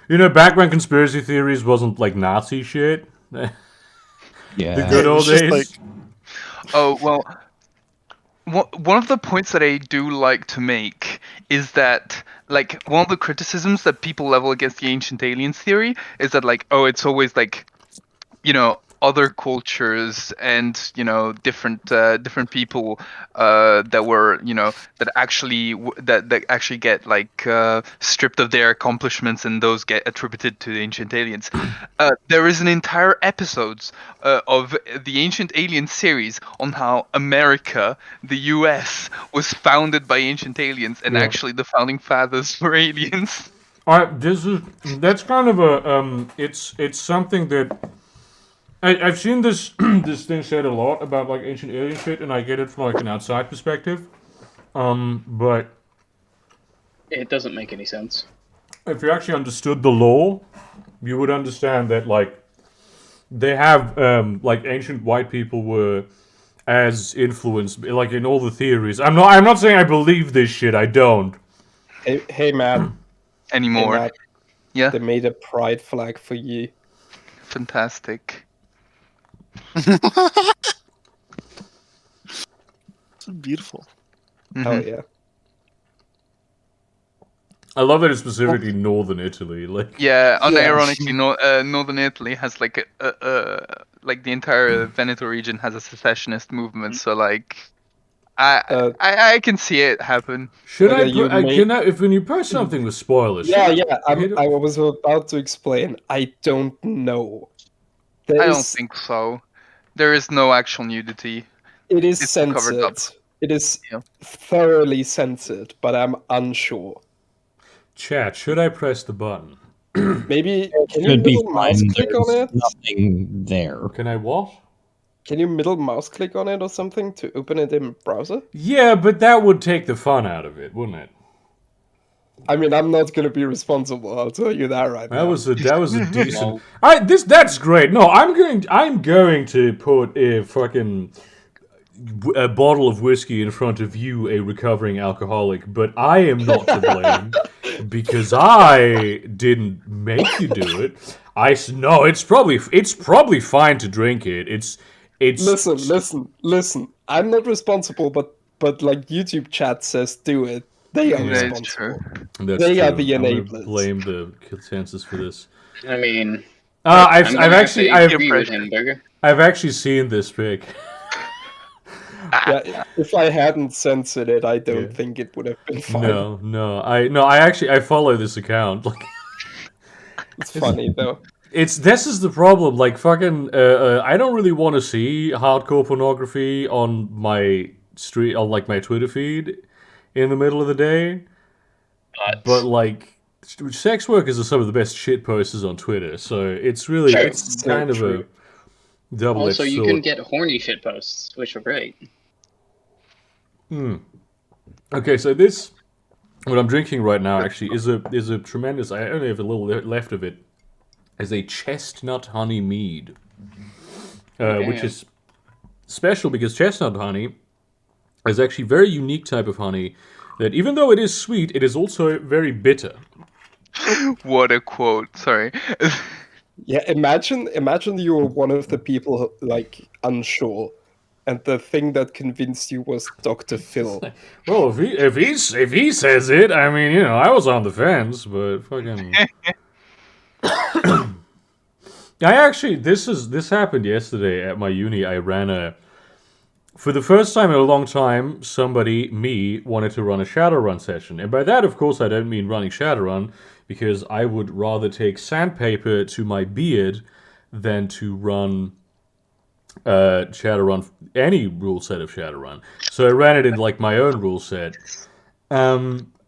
You know, back when conspiracy theories wasn't like Nazi shit. Yeah. The good It old was just days. like Oh, well, one of the points that I do like to make is that, like, one of the criticisms that people level against the ancient aliens theory is that, like, oh, it's always, like, you know, other cultures and, you know, different people that were, you know, that actually that actually get like stripped of their accomplishments, and those get attributed to the ancient aliens. There is an entire episodes of the Ancient Aliens series on how America, the U.S., was founded by ancient aliens, and Yeah. actually the founding fathers were aliens. That's kind of a it's something that I've seen this this thing said a lot about like ancient alien shit, and I get it from like an outside perspective. But It doesn't make any sense. if you actually understood the law, you would understand that like they have like ancient white people were as influenced like in all the theories. I'm not saying I believe this shit. I don't. Hey man, Anymore. Matt, Yeah, they made a pride flag for you. fantastic. it's beautiful. Hell yeah. I love that it's specifically northern Italy. Like Yeah, unironically, Northern Italy has like like the entire Veneto region has a secessionist movement. So like, I can see it happen. Should Okay, I you put? may- Can I, if when you post something with spoilers? Yeah, should yeah. hit it? I was about to explain. I don't know. I don't There's- think so. There is no actual nudity. It is It's all covered up. censored. It is Yeah. thoroughly censored, but I'm unsure. Chat. Should I press the button? Maybe can you Should be middle mouse fine. click on There's it? nothing there. Can I what? Can you middle mouse click on it or something to open it in browser? Yeah, but that would take the fun out of it, wouldn't it? I mean, I'm not gonna be responsible. I'll tell you that right That now. was a decent. That's great. No, I'm going to put a fucking a bottle of whiskey in front of you, a recovering alcoholic, but I am not to blame because I didn't make you do it. No, it's probably fine to drink it. It's Listen. I'm not responsible, but like YouTube chat says, do it. They are Yeah, it's responsible. true. That's They are true. the I'm gonna enablers. blame the consensus for this. I mean, I've I'm gonna have to I've agree with him, Burger. I've actually seen this pic. Yeah, if I hadn't censored it, I don't Yeah. think it would have been fine. No. I follow this account. Like, It's funny though. this is the problem. Like fucking, I don't really want to see hardcore pornography on my on my Twitter feed in the middle of the day. But like, sex workers are some of the best shit posters on Twitter. So it's really Sure. it's kind of true. a double-edged Also, you sword. can get horny shit posts, which are great. Okay, so this, what I'm drinking right now, actually is a tremendous. I only have a little left of it. Is a chestnut honey mead, which is special because chestnut honey is actually a very unique type of honey that, even though it is sweet, it is also very bitter. What a quote. Sorry. Yeah, imagine you were one of the people like unsure, and the thing that convinced you was Dr. Phil. Well, if he says it, I mean, you know, I was on the fence, but fucking. This happened yesterday at my uni. I ran for the first time in a long time, me, wanted to run a Shadowrun session. And by that, of course, I don't mean running Shadowrun, because I would rather take sandpaper to my beard than to run Shadowrun, any rule set of Shadowrun. So I ran it in like my own rule set.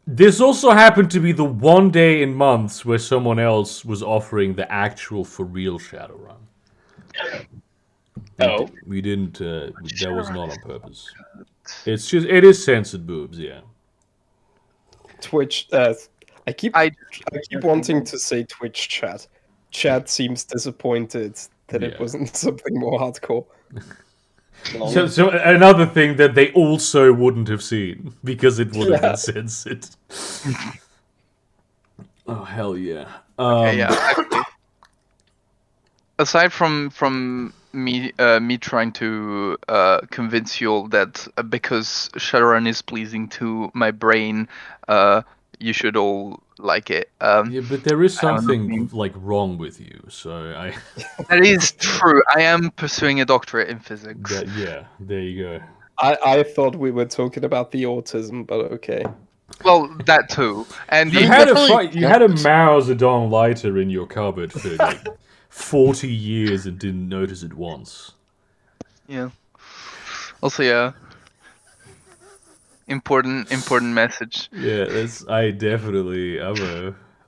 This also happened to be the one day in months where someone else was offering the actual for real Shadowrun. Oh. We didn't. That was not on purpose. It is censored boobs, yeah. Twitch. I keep wanting to say Twitch chat. Chat seems disappointed that it Yeah. wasn't something more hardcore. So another thing that they also wouldn't have seen because it would have Yeah. been censored. Oh hell yeah! Okay, yeah. Actually, aside from me trying to convince you all that because Shadowrun is pleasing to my brain, you should all like it. Yeah, but there is I don't know. something like wrong with you. So That is true. I am pursuing a doctorate in physics. yeah, there you go. I thought we were talking about the autism, but okay. Well, that too. And You had a Mao Zedong lighter in your cupboard for like 40 years and didn't notice it once. yeah. Also, yeah. Important message. Yeah,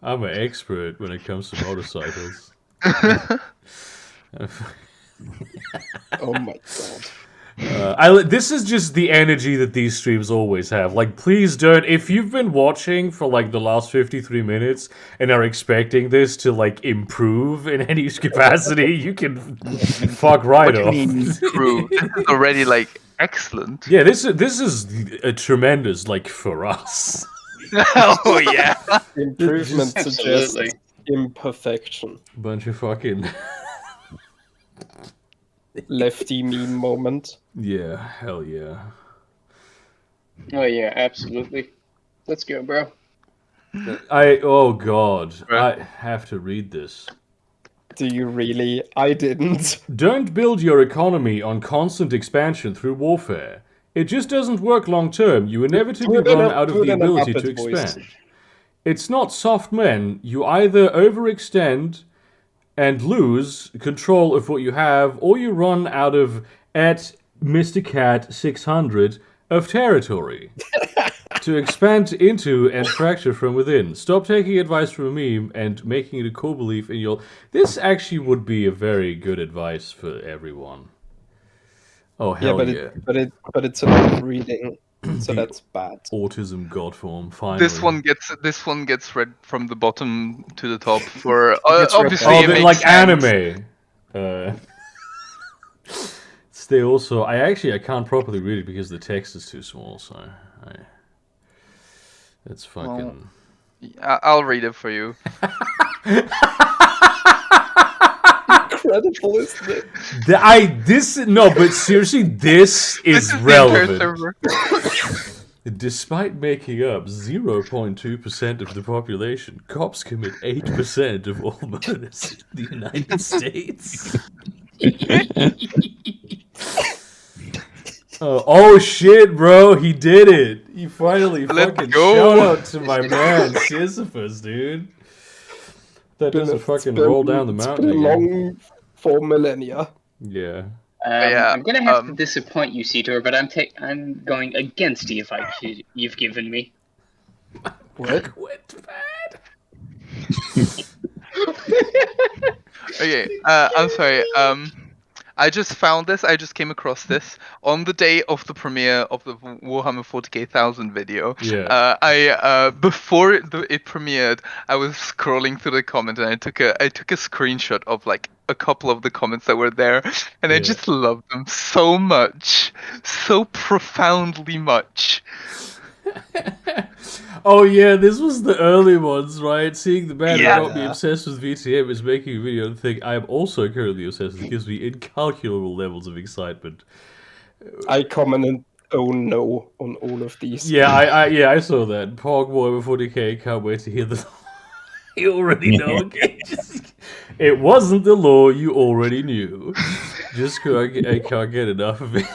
I'm an expert when it comes to motorcycles. Oh my god. This is just the energy that these streams always have. Like, please don't. If you've been watching for like the last 53 minutes and are expecting this to like improve in any capacity, you can fuck right What off. do you mean improve? This is already like excellent. Yeah, this is a tremendous like for us. Oh yeah. Improvement suggests Absolutely. imperfection. Bunch of fucking Lefty meme moment. yeah, hell yeah. Oh yeah, absolutely. Let's go, bro. Oh god, I have to read this. Do you really? I didn't. Don't build your economy on constant expansion through warfare. It just doesn't work long term. You inevitably run out of the ability to expand. It's not soft men. You either overextend and lose control of what you have, or you run out of at Mr. Cat 600 of territory to expand into and fracture from within. Stop taking advice from a meme and making it a core belief in your... This actually would be a very good advice for everyone. Oh, hell yeah. But it's a lot of reading, so that's bad. Autism god form, finally. This one gets read from the bottom to the top for obviously. Oh, it they're makes like sense. anime. They also, I can't properly read it because the text is too small. So, it's fucking. Well, I'll read it for you. Incredible, isn't it? But seriously, this is relevant. Despite making up 0.2% of the population, cops commit 8% of all murders in the United States. Oh shit, bro, he did it. He finally fucking shout out to my man Sisyphus, dude. That doesn't fucking roll down the mountain. It's been long 4 millennia. Yeah. I'm gonna have to disappoint you, Cedar, but I'm going against the advice you've given me. What? Went bad. Okay, I'm sorry. I just found this. I just came across this on the day of the premiere of the Warhammer 40k 1000 video. Yeah. Before it premiered, I was scrolling through the comments and I took a screenshot of like a couple of the comments that were there, and I just loved them so much, so profoundly much. Oh yeah, this was the early ones, right? Seeing the man who got me obsessed with VTM is making a video and think I am also currently obsessed. It gives me incalculable levels of excitement. I commented, oh no, on all of these. Yeah, I saw that. Pogboy with 40k, can't wait to hear the You already know, okay? It wasn't the law you already knew. Just I can't get enough of it.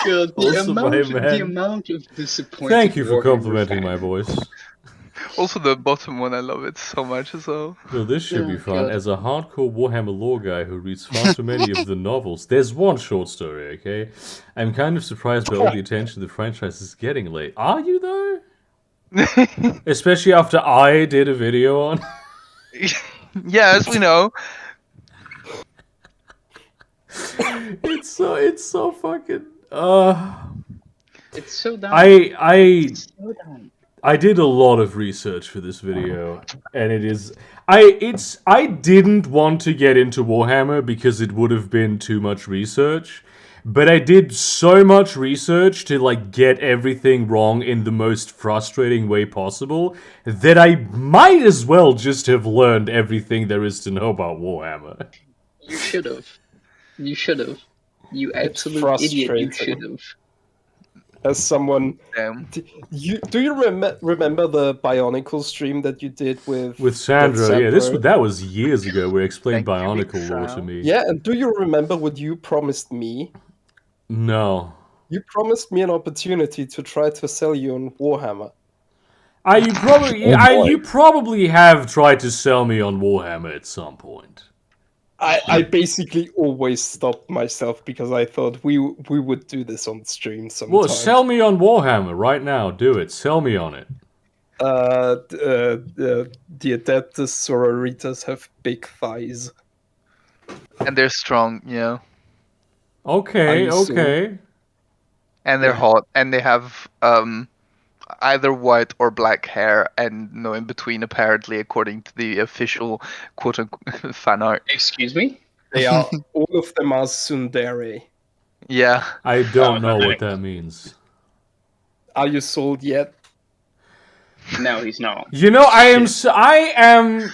God, Also, the amount of disappointment. Thank you for complimenting my voice. Also, the bottom one, I love it so much as well. So this should be fun. As a hardcore Warhammer lore guy who reads far too many of the novels, there's one short story, okay? I'm kind of surprised by all the attention the franchise is getting lately. Are you, though? Especially after I did a video on... Yeah, as we know. It's so fucking... It's so dumb. It's so dumb. I did a lot of research for this video, and I didn't want to get into Warhammer because it would have been too much research, but I did so much research to like get everything wrong in the most frustrating way possible that I might as well just have learned everything there is to know about Warhammer. You should have. You should have. You absolute idiot. You should have. As someone, do you remember the Bionicle stream that you did with Sandra? Yeah, that was years ago. Where explained Bionicle lore to me. Yeah, and do you remember what you promised me? No. You promised me an opportunity to try to sell you on Warhammer. You probably have tried to sell me on Warhammer at some point. I basically always stopped myself because I thought we would do this on stream sometime. Well, sell me on Warhammer right now. Do it. Sell me on it. The Adeptus Sororitas have big thighs. And they're strong, yeah. Okay. And they're hot, and they have either white or black hair, and no in between, apparently, according to the official quote-unquote fan art. Excuse me? They are all of them are tsundere. Yeah. I don't know what that means. Are you sold yet? No, he's not. You know, I am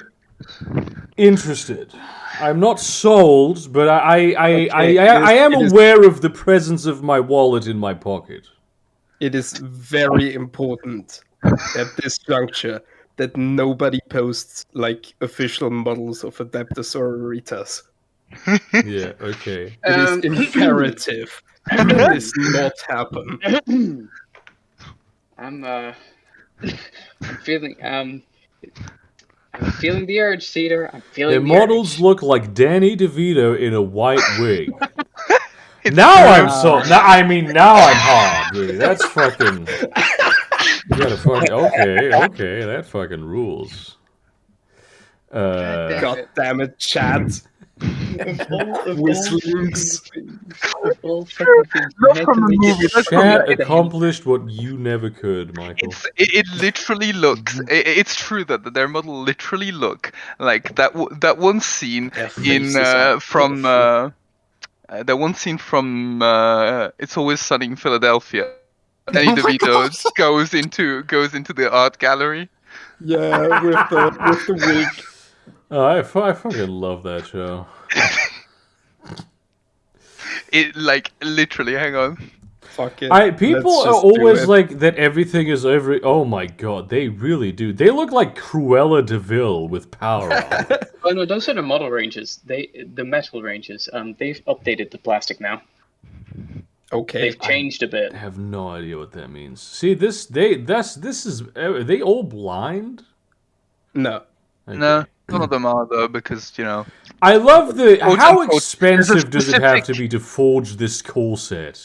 interested. I'm not sold, but I am aware of the presence of my wallet in my pocket. It is very important at this juncture that nobody posts like official models of Adeptus Sororitas. Yeah, okay. It is imperative that this not happen. I'm feeling I'm feeling the urge, Cedar. I'm feeling Their the models urge. look like Danny DeVito in a white wig. It's Now true. I'm so. Now I'm hard, dude. That's fucking. You gotta fucking. Okay, that fucking rules. Damn God it. damn it, chat. Of all Whistlings. fucking things, Not you had from to a make movie, it that's from Chat the game. accomplished what you never could, Michael. It literally looks. It's true that their model literally look like that one scene Their in faces are from awful. that one scene from It's Always Sunny in Philadelphia. Danny Oh my DeVito God. goes into the art gallery. Yeah, with the wig. Oh, I fucking love that show. It like literally. Hang on. Fuck it. People Let's are just do always it. like that. Everything is over. Oh my god, they really do. They look like Cruella DeVille with power armor. Oh no, those are the model ranges. The metal ranges. They've updated the plastic now. Okay. They've changed a bit. I have no idea what that means. See, this is. Are they all blind? No. Okay. No, none of them are though, because I love the. Quote, How unquote, expensive there's a does it have to specific- be to forge this core set?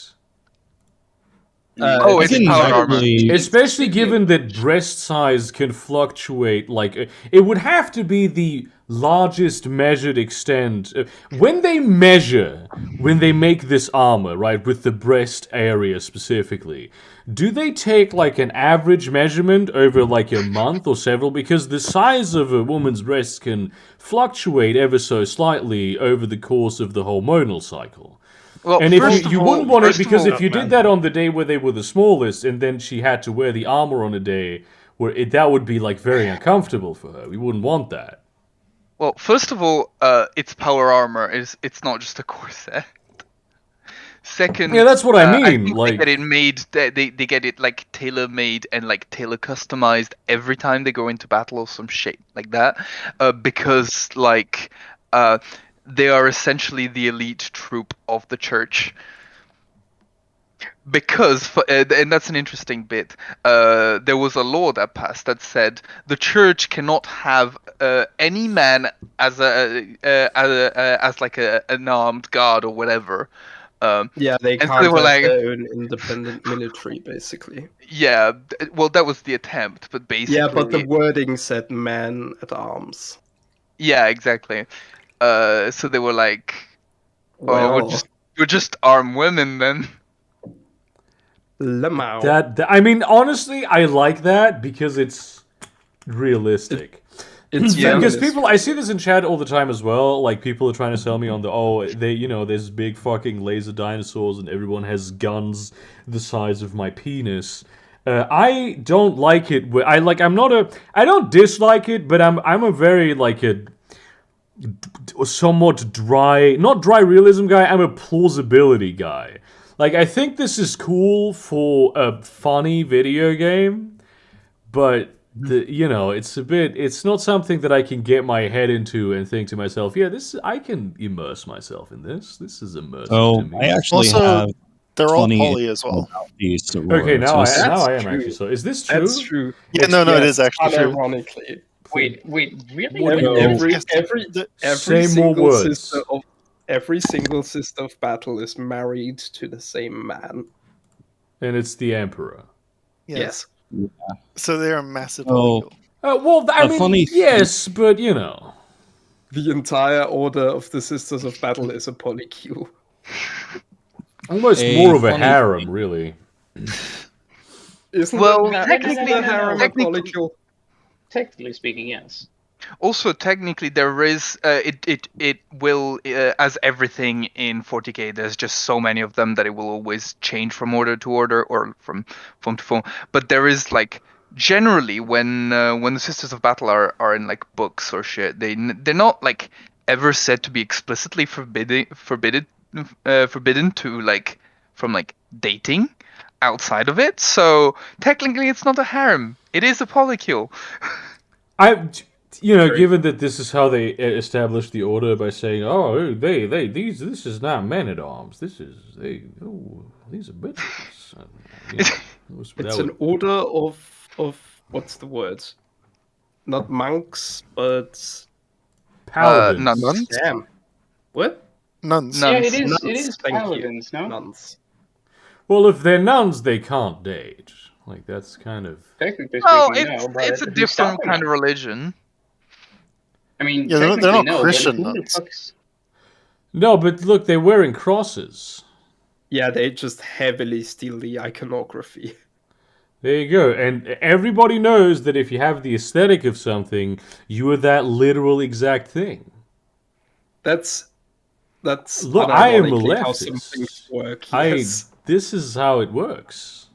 Oh, it's can power armor. actually- Especially given that breast size can fluctuate, like it would have to be the largest measured extent. When they make this armor, right, with the breast area specifically, do they take like an average measurement over like a month or several? Because the size of a woman's breasts can fluctuate ever so slightly over the course of the hormonal cycle. Well, And if first you of all- wouldn't want it, first of because all- if you did that on the day where they were the smallest, and then she had to wear the armor on a day where that would be like very uncomfortable for her. We wouldn't want that. Well, first of all, it's power armor. It's not just a corset. Second, Yeah, that's what I mean, think like- they get it made. They get it like tailor made and like tailor customized every time they go into battle or some shit like that, because they are essentially the elite troop of the church. Because, and that's an interesting bit, there was a law that passed that said the church cannot have any man as an armed guard or whatever. Yeah, they And so can't they were have like- their own independent military, basically. Yeah, well, that was the attempt, but basically, Yeah, but the wording said man at arms. yeah, exactly. So they were like, "Oh, Well, we'll just arm women then." Lemao. I mean, honestly, I like that because it's realistic. It's Yeah. Because feminist. I see this in chat all the time as well. Like people are trying to sell me on there's big fucking laser dinosaurs and everyone has guns the size of my penis. I don't like it. I don't dislike it, but I'm a very like a somewhat dry, not dry realism guy. I'm a plausibility guy. Like I think this is cool for a funny video game, but it's not something that I can get my head into and think to myself, yeah, I can immerse myself in this. This is immersive So to me. I actually Also, have They're all funny poly as well. these Okay, now I That's am true. actually so. Is this true? That's true. Yeah, no, it is actually true. Unironically. Wait, really? What do you Every, know? every, every Say more single words. sister of battle is married to the same man. And it's the Emperor. Yes. So they are massive. Oh. Well, I A mean, funny- yes, but The entire order of the Sisters of Battle is a polycule. almost A more of a funny harem, thing. really. Isn't Well, the technically- harem a technically- polycule? Technically speaking, yes. Also, technically, there is it will as everything in 40k. There's just so many of them that it will always change from order to order or from form to form. But there is like generally when the Sisters of Battle are in like books or shit, they're not like ever said to be explicitly forbidden to like from like dating outside of it. So technically, it's not a harem. It is a polycule. You know, True. given that this is how they established the order by saying, "Oh, this is not men at arms. These are bitches." It's an order of what's the word? Not monks, but paladins. Nuns? damn. What? Nuns. Yeah, Nuns. it is. Nuns, It is thank you. paladins, no? Nuns. Well, if they're nuns, they can't date. Like that's kind of. Technically Well, speaking, no. But it's a who's different stopping kind them? of religion. I mean, Yeah, they're technically not no, Christian but who the nuns. fuck's... No, but look, they're wearing crosses. Yeah, they just heavily steal the iconography. There you go. And everybody knows that if you have the aesthetic of something, you are that literal exact thing. That's Look, I am a unironically how some leftist. things work. Yes. This is how it works.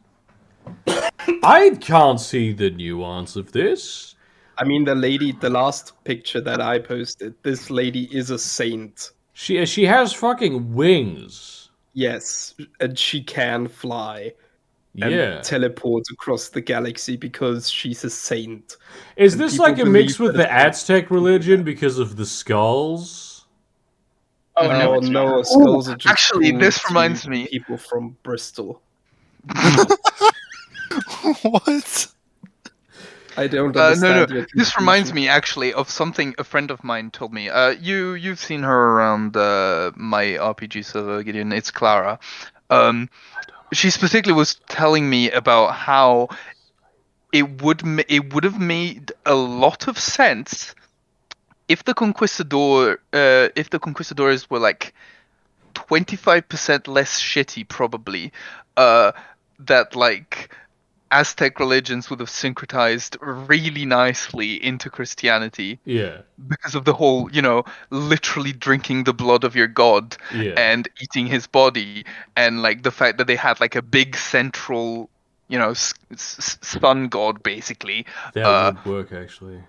I can't see the nuance of this. I mean, the last picture that I posted, this lady is a saint. She has fucking wings. Yes, and she can fly and Yeah. teleport across the galaxy because she's a saint. Is and this people like a mix believe with that the it's- Aztec religion because of the skulls? Oh, no, it's no, not. skulls are just Actually, cool this to reminds me- people from Bristol. What? I don't No. understand. your This reminds confusion. me actually of something a friend of mine told me. You've seen her around my RPG server, Gideon. It's Clara. She specifically was telling me about how it would have made a lot of sense if the conquistadors were like 25% less shitty, probably. That like Aztec religions would have syncretized really nicely into Christianity Yeah. because of the whole, literally drinking the blood of your god Yeah. and eating his body, and like the fact that they had like a big central, sun god basically. That would work actually.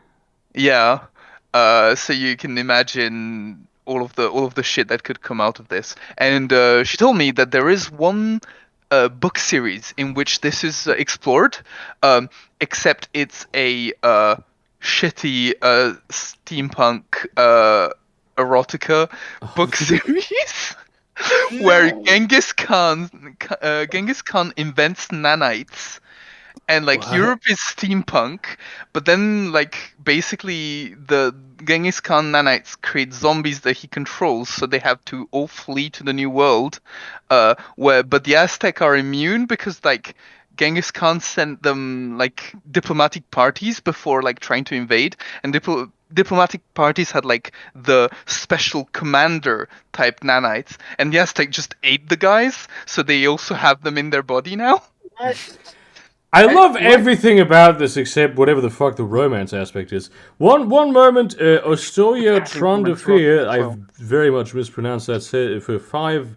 Yeah. So you can imagine all of the shit that could come out of this. And she told me that there is one book series in which this is explored, except it's a shitty steampunk erotica book series where Genghis Khan invents nanites. And like What? Europe is steampunk, but then like basically the Genghis Khan nanites create zombies that he controls, so they have to all flee to the new world. But the Aztec are immune because like Genghis Khan sent them like diplomatic parties before like trying to invade, and diplomatic parties had like the special commander type nanites, and the Aztec just ate the guys, so they also have them in their body now. I love everything about this except whatever the fuck the romance aspect is. One moment, Ostoya Trondafir, I've very much mispronounced that, said for $5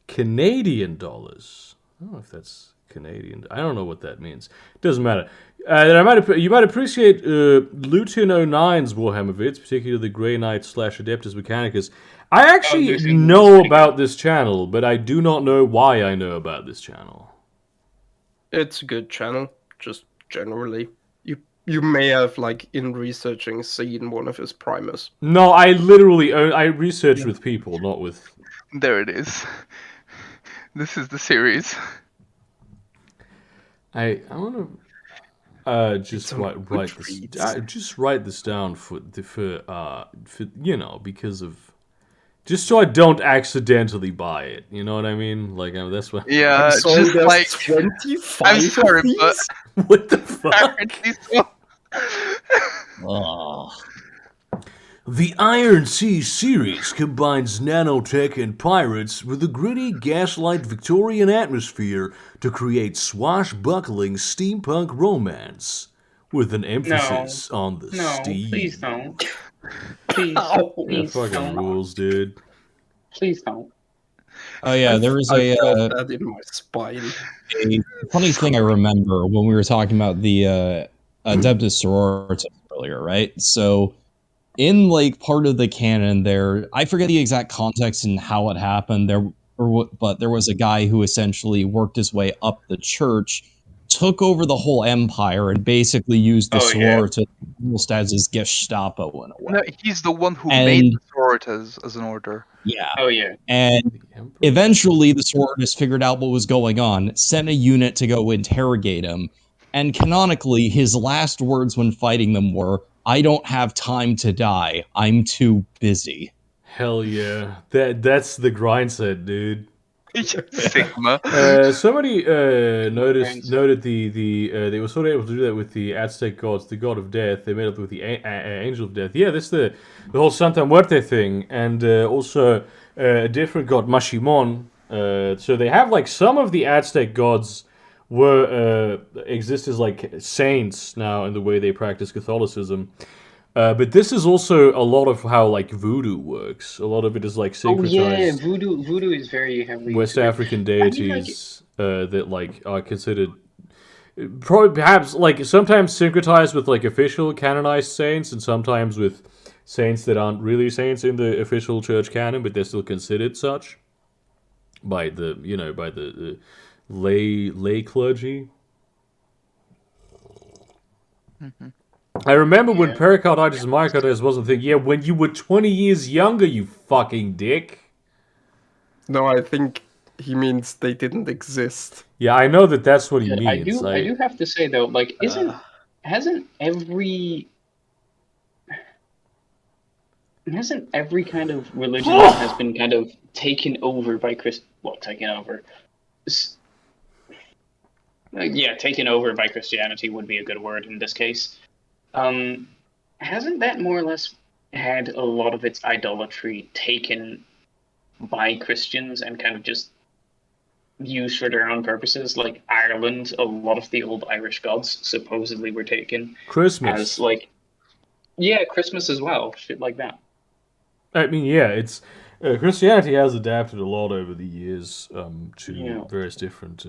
Canadian. I don't know if that's Canadian. I don't know what that means. It doesn't matter. You might appreciate Luton 09's Warhammer vids, particularly the Grey Knight / Adeptus Mechanicus. I actually know about this channel, but I do not know why I know about this channel. It's a good channel, just generally. You may have, like, in researching, seen one of his primers. No, I literally I research with people, not with. There it is. This is the series. I want to just write this. Just write this down for because of. Just so I don't accidentally buy it, you know what I mean? Like that's what. Yeah, I'm sorry, just there's like 25 I'm sorry, of these? but What the fuck? apparently so. Ugh. The Iron Sea series combines nanotech and pirates with a gritty, gaslight Victorian atmosphere to create swashbuckling steampunk romance, with an emphasis on the steam. Please don't. Please, That please fucking don't. rules, dude. Please don't. Oh yeah, there was I a felt that in my spine. funny thing I remember when we were talking about the Adeptus Sororitas earlier, right? So in like part of the canon there, I forget the exact context and how it happened there, but there was a guy who essentially worked his way up the church, took over the whole empire and basically used the Oh, yeah. sororitas almost as his Gestapo in a way. No, he's the one who And- made the sororitas as an order. Yeah. Oh yeah. And The Emperor? eventually the sororitas figured out what was going on, sent a unit to go interrogate him, and canonically his last words when fighting them were, "I don't have time to die. I'm too busy." Hell yeah. That's the grind set, dude. Sigma. Somebody noted they were sort of able to do that with the Aztec gods, the god of death. They made up with the angel of death. Yeah, that's the whole Santa Muerte thing, and also a different god, Mashimon. So they have like some of the Aztec gods were exist as like saints now in the way they practice Catholicism. But this is also a lot of how like voodoo works. A lot of it is like Oh yeah, syncretized voodoo is very heavily West integrated. African I mean, like, deities that like are considered probably perhaps like sometimes syncretized with like official canonized saints and sometimes with saints that aren't really saints in the official church canon, but they're still considered such by the lay clergy. I remember when pericarditis and myocarditis wasn't a thing. Yeah, when you were 20 years younger, you fucking dick. No, I think he means they didn't exist. Yeah, I know that's what he I means. do have to say though, like, hasn't every kind of religion that has been kind of taken over by taken over by Christianity would be a good word in this case. Hasn't that more or less had a lot of its idolatry taken by Christians and kind of just used for their own purposes? Like Ireland, a lot of the old Irish gods supposedly were taken Christmas. as like, yeah, Christmas as well, shit like that. I mean, yeah, it's Christianity has adapted a lot over the years to various different.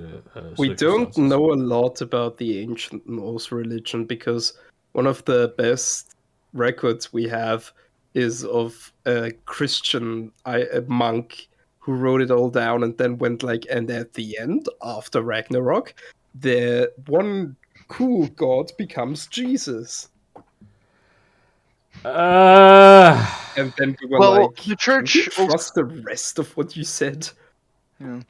We don't circumstances. know a lot about the ancient Norse religion because one of the best records we have is of a Christian a monk who wrote it all down and then went like, and at the end, after Ragnarok, the one cool god becomes Jesus. And then we were Well, like, the church "Can you trust the rest of what you said?" Yeah.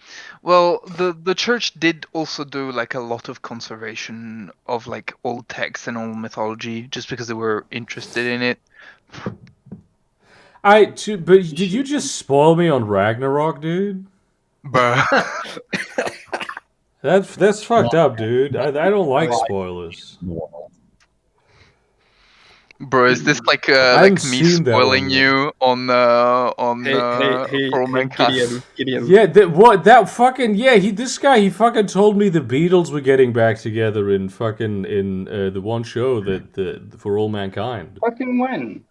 Well, the church did also do like a lot of conservation of like old texts and old mythology, just because they were interested in it. But did you just spoil me on Ragnarok, dude? Bruh. That's fucked up, dude. I don't like spoilers. Bro, is this like haven't me seen that spoiling one yet. you on For All Mankind? Gideon. Yeah, this guy he fucking told me the Beatles were getting back together in the one show that For All Mankind. Fucking when?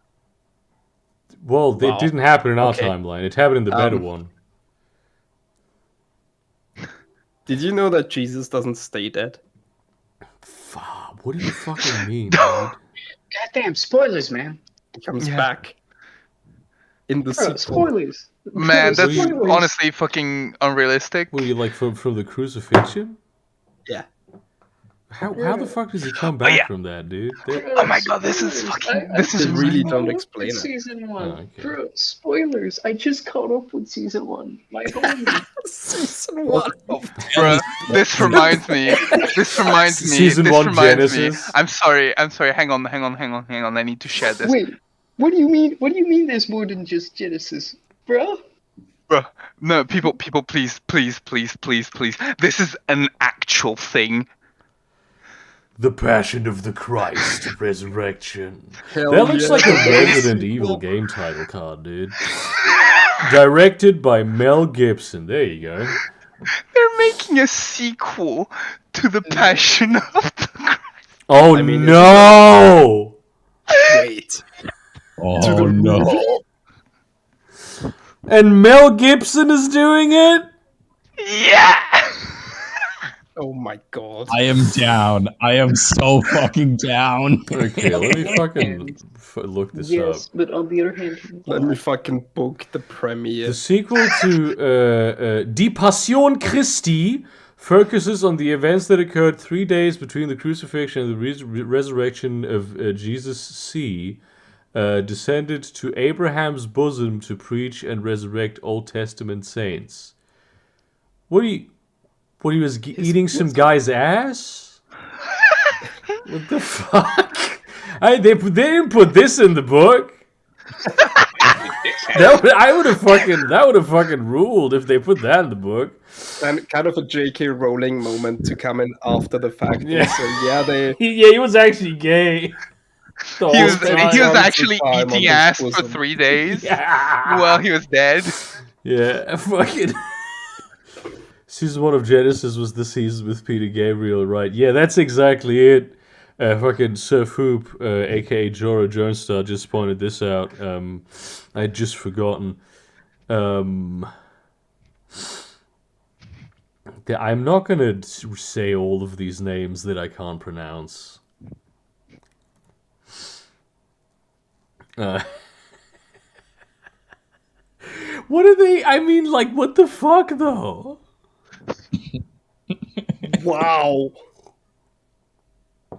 Well, Wow. it didn't happen in our Okay. timeline. It happened in the better one. Did you know that Jesus doesn't stay dead? Fuck, what do you fucking mean, dude? Goddamn spoilers, man. He comes Yeah. back in the Bro, sequel. spoilers. Man, Bro, that's spoilers. honestly fucking unrealistic. Were you like from the crucifixion? Yeah. How the fuck does he come back yeah. from that, dude? Oh my god, this is fucking. This They is really caught don't up explain with it. Season 1. Oh, okay. Bro, spoilers. I just caught up with season 1. My homie. Season 1 of Bruh, this reminds me. This reminds me. Season this 1 reminds Genesis. me. I'm sorry. Hang on. I need to share this. Wait, what do you mean? What do you mean? There's more than just Genesis, bro? Bruh, no, people, please. This is an actual thing. The Passion of the Christ, Resurrection. Hell That looks yeah. like a Resident Evil game title card, dude. Directed by Mel Gibson. There you go. They're making a sequel to The Passion of the Christ. Oh I mean, no! Wait. Oh no. And Mel Gibson is doing it? Yeah. Oh my god. I am down. I am so fucking down. Okay, let me fucking look this Yes, up. but on the other hand, Let me fucking book the premiere. The sequel to Die Passion Christi focuses on the events that occurred 3 days between the crucifixion and the resurrection of Jesus C. Descended to Abraham's bosom to preach and resurrect Old Testament saints. What he was eating some guy's ass? What the fuck? They didn't put this in the book. That would have fucking ruled if they put that in the book. And kind of a J.K. Rowling moment to come in after the fact. Yeah. So yeah, they he was actually gay. He was actually time on eating his ass for bosom. 3 days Yeah. while he was dead. Yeah, fucking. Season 1 of Genesis was the season with Peter Gabriel, right? Yeah, that's exactly it. Fucking Surf Hoop, aka Jorah Jonestar, just pointed this out. I'd just forgotten. I'm not gonna say all of these names that I can't pronounce. What are they? I mean, like, what the fuck, though? wow.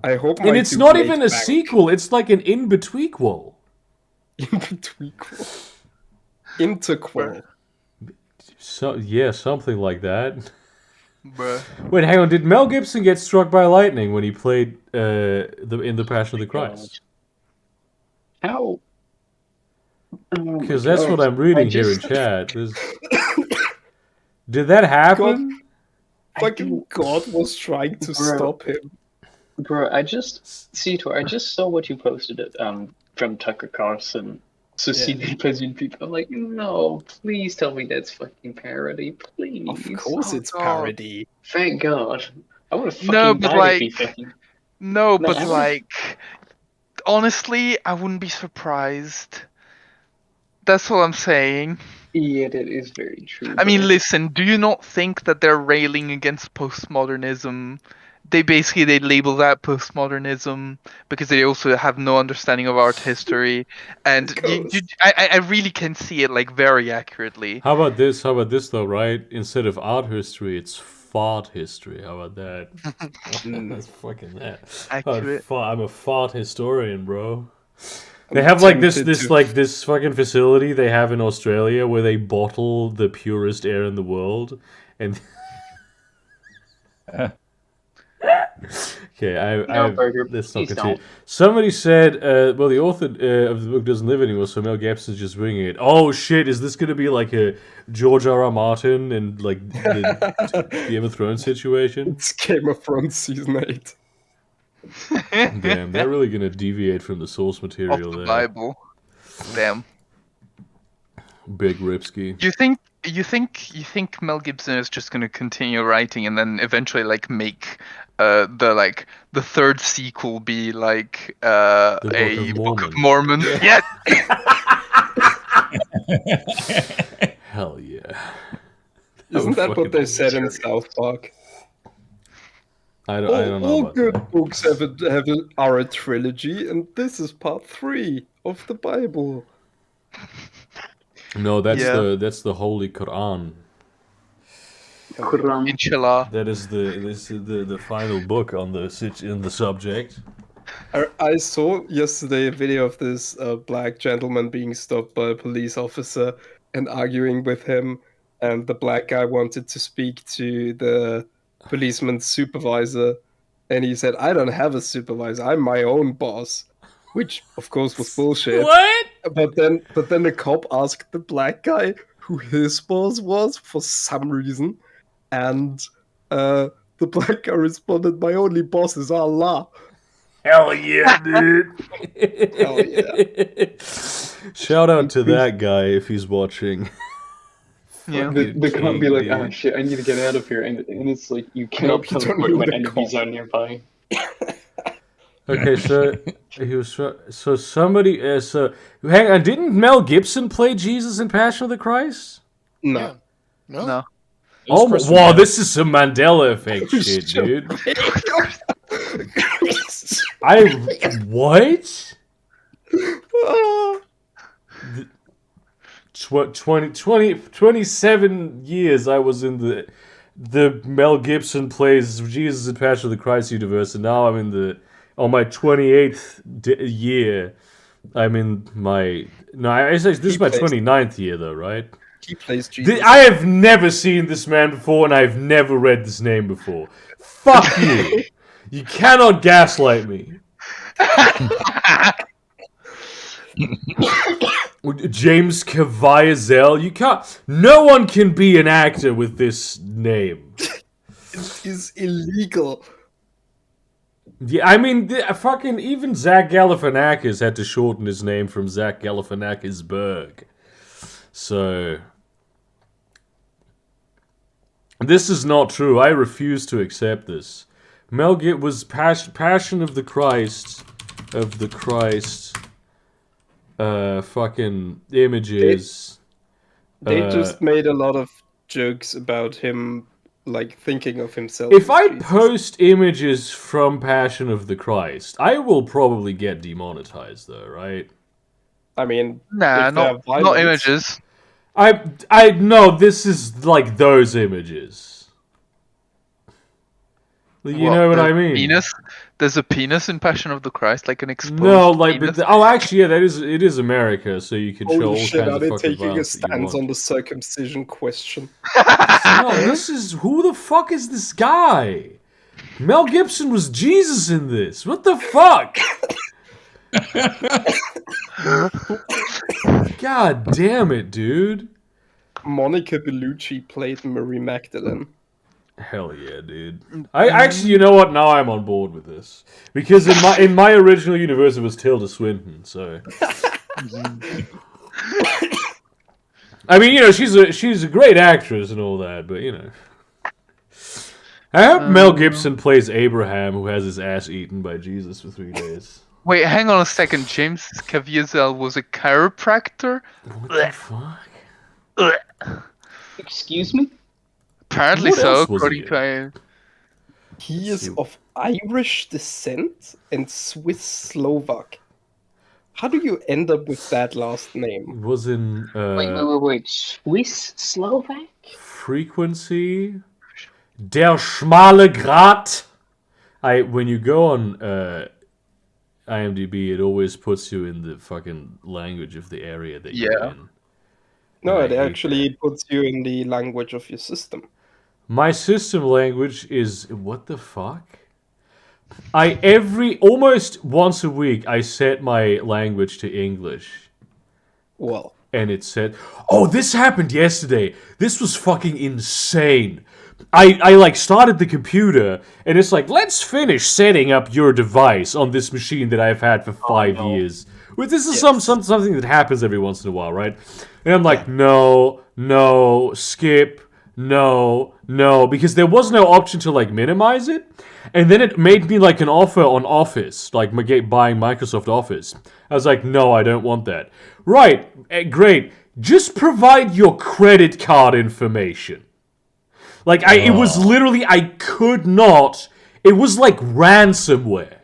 I hope. And it's not even a sequel. It's like an in-betweequel. In-betweequel. Interquel. So yeah, something like that. Bruh. Wait, hang on. Did Mel Gibson get struck by lightning when he played in the Passion of the Christ? How? Because that's what I'm reading here in chat. Did that happen? Fucking God was trying to stop him. Bro, I just saw what you posted from Tucker Carlson. So see the President people. I'm like, no, please tell me that's fucking parody, please. Of course, it's God. parody. Thank God. I would have fucking No, but died if he fucking. No, but I would- like, honestly, I wouldn't be surprised. That's what I'm saying. Yeah, that is very true. I mean, but- listen, do you not think that they're railing against postmodernism? They label that postmodernism because they also have no understanding of art history, and I really can see it like very accurately. How about this? How about this though? Right? Instead of art history, it's fart history. How about that? That's fucking that. Accurate. I'm a fart historian, bro. They have like this fucking facility they have in Australia where they bottle the purest air in the world, and okay, Burger, let's not please continue. don't. Somebody said, well, the author of the book doesn't live anymore, so Mel Gibson's just winging it. Oh shit, is this gonna be like a George R.R. Martin and like the Game of Thrones situation? It's Game of Thrones season 8. Damn, they're really gonna deviate from the source material Of the there. Bible. Damn. Big Ripsky. You think Mel Gibson is just gonna continue writing and then eventually like make the third sequel be like a Book of Mormon? Yeah. Hell yeah. Isn't that fucking what they said in South Park? I don't know All about good that. books are a trilogy, and this is part 3 of the Bible. No, that's the Holy Quran. Quran. Inshallah. That is the final book on the subject. I saw yesterday a video of this black gentleman being stopped by a police officer and arguing with him, and the black guy wanted to speak to the policeman's supervisor, and he said, "I don't have a supervisor. I'm my own boss," which of course was bullshit. What? But then the cop asked the black guy who his boss was for some reason, and the black guy responded, "My only boss is Allah." Hell yeah, dude. Hell yeah. Shout out to that guy if he's watching. Yeah. The cop be like, Dude. oh shit, I need to get out of here, and it's like you cannot you don't teleport need when the enemies cop. are nearby. Okay, so he was so somebody so hang on, didn't Mel Gibson play Jesus in Passion of the Christ? No. No. No. It was Oh, Christian wow, Bale. this is some Mandela effect shit, dude. What? Oh, 27 years I was in the the Mel Gibson plays Jesus in Passion of the Christ universe, and now I'm on my 28th year. I'm in my this is my 29th year though, right? He plays Jesus. I have never seen this man before, and I've never read this name before. Fuck you! You cannot gaslight me. James Caviezel, you can't. No one can be an actor with this name. It is illegal. Yeah, I mean, fucking even Zach Galifianakis had to shorten his name from Zach Galifianakisberg. So this is not true. I refuse to accept this. Mel Gibson was Passion of the Christ, fucking images. They just made a lot of jokes about him, like thinking of himself. If I Jesus. post images from Passion of the Christ, I will probably get demonetized, though, right? I mean, Nah, not images. I know this is like those images. You know what I mean? Penis? There's a penis in Passion of the Christ, like an exposed penis. Actually, yeah, it is America, so you can show all shit, kinds of fucking taking a violence that you stance want. on the circumcision question. No, who the fuck is this guy? Mel Gibson was Jesus in this. What the fuck? God damn it, dude. Monica Bellucci played Marie Magdalene. Hell yeah, dude. I actually, you know what? Now I'm on board with this because in my original universe it was Tilda Swinton. So, I mean, you know, she's a great actress and all that, but you know, I hope Mel Gibson plays Abraham who has his ass eaten by Jesus for 3 days. Wait, hang on a second. James Caviezel was a chiropractor? What the fuck? Excuse me? Apparently What so, else was according he to... He is of Irish descent and Swiss Slovak. How do you end up with that last name? Was in Wait. Swiss Slovak? Frequency. Der schmale Grat. When you go on IMDb, it always puts you in the fucking language of the area that you're in. No, And it I hate actually puts you in the language of your system. My system language is what the fuck? Almost once a week I set my language to English. Well, And it said, "Oh, this happened yesterday. This was fucking insane." I like started the computer and it's like, "Let's finish setting up your device on this machine that I've had for 5 years." Well, this is something that happens every once in a while, right? And I'm like, no, skip, no, because there was no option to like minimize it. And then it made me like an offer on Office, like buying Microsoft Office. I was like, no, I don't want that. Right, great. Just provide your credit card information. Like, it was literally, I could not. It was like ransomware.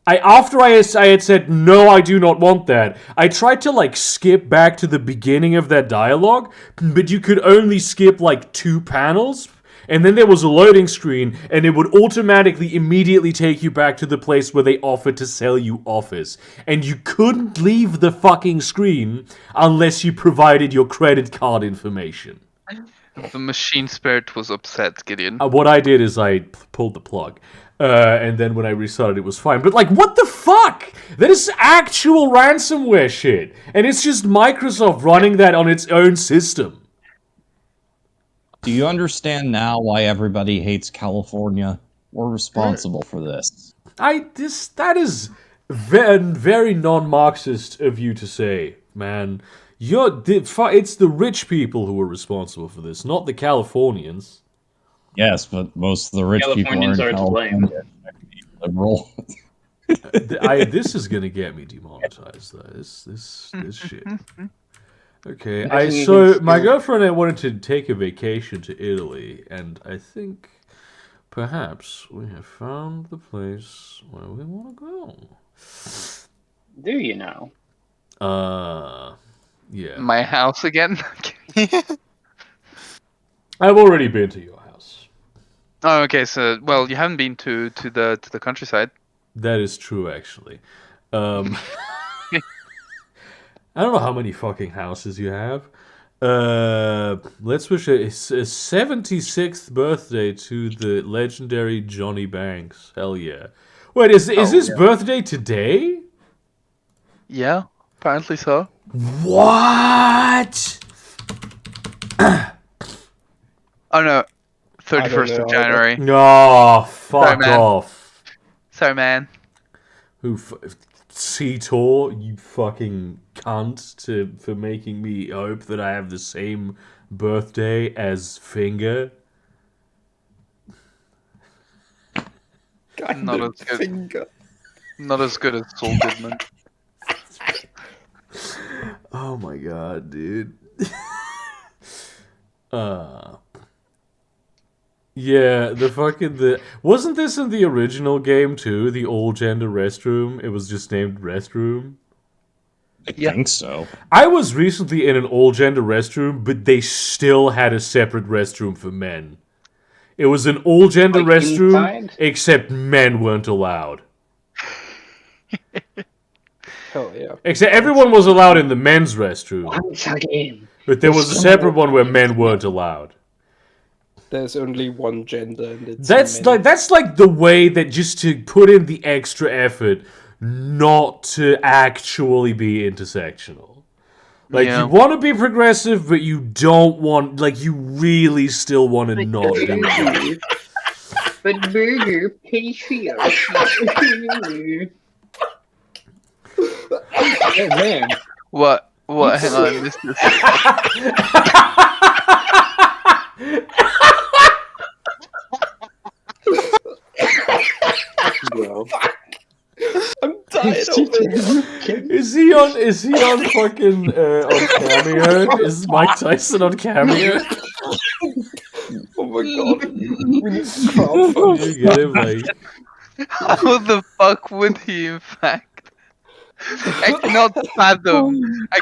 After I had said, no, I do not want that, I tried to, like, skip back to the beginning of that dialogue, but you could only skip, like, 2 panels, and then there was a loading screen, and it would automatically immediately take you back to the place where they offered to sell you Office. And you couldn't leave the fucking screen unless you provided your credit card information. The machine spirit was upset, Gideon. What I did is I pulled the plug. And then when I restarted, it was fine. But, like, what the fuck? That is actual ransomware shit. And it's just Microsoft running that on its own system. Do you understand now why everybody hates California? We're responsible for this. That is very non-Marxist of you to say, man. It's the rich people who are responsible for this, not the Californians. Yes, but most of the rich people are in California. Liberal. This is gonna get me demonetized, though. This shit. Okay, so my girlfriend and I wanted to take a vacation to Italy, and I think perhaps we have found the place where we want to go. Do you know? Yeah. My house again? I've already been to your house. Oh, okay. So, well, you haven't been to the countryside. That is true, actually. I don't know how many fucking houses you have. Let's wish a 76th birthday to the legendary Johnny Banks. Hell yeah. Wait, is his birthday today? Yeah, apparently so. What? Oh no, 31st of January. Oh, fuck Sorry, man. off. Sorry, man. Seator, you fucking cunt, for making me hope that I have the same birthday as Finger. Not as good. Finger. Not as good as Saul Goodman. Oh my god, dude. Yeah, wasn't this in the original game too? The all gender restroom. It was just named restroom. I think so. I was recently in an all gender restroom, but they still had a separate restroom for men. It was an all gender restroom, inside? except men weren't allowed. Hell yeah. Except everyone was allowed in the men's restroom, Once again. but there was a separate one where men weren't allowed. There's only one gender, and it's That's like the way that just to put in the extra effort not to actually be intersectional. Like, Yeah. you want to be progressive, but you don't want, like, you really still want to not do it. But burger patriarchy. Oh man. What? Hang on, this is... Bro. I'm tired of it. Is he on fucking on Cameo? Is Mike Tyson on Cameo? Oh my god. We need to crowdfund. You get him, like, How the fuck would he, in fact? I cannot fathom. I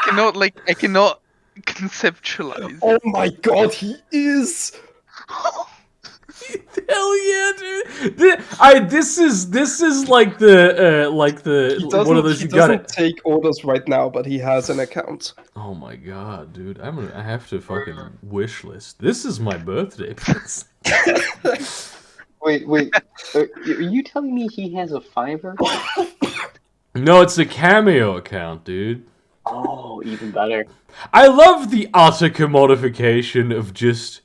cannot conceptualize. Oh my god, he is. hell yeah, dude! This is like the one of those He you got doesn't it. take orders right now, but he has an account. Oh my god, dude! I have to fucking wish list. This is my birthday. Wait. Are you telling me he has a Fiverr? No, it's a Cameo account, dude. Oh, even better. I love the utter commodification of just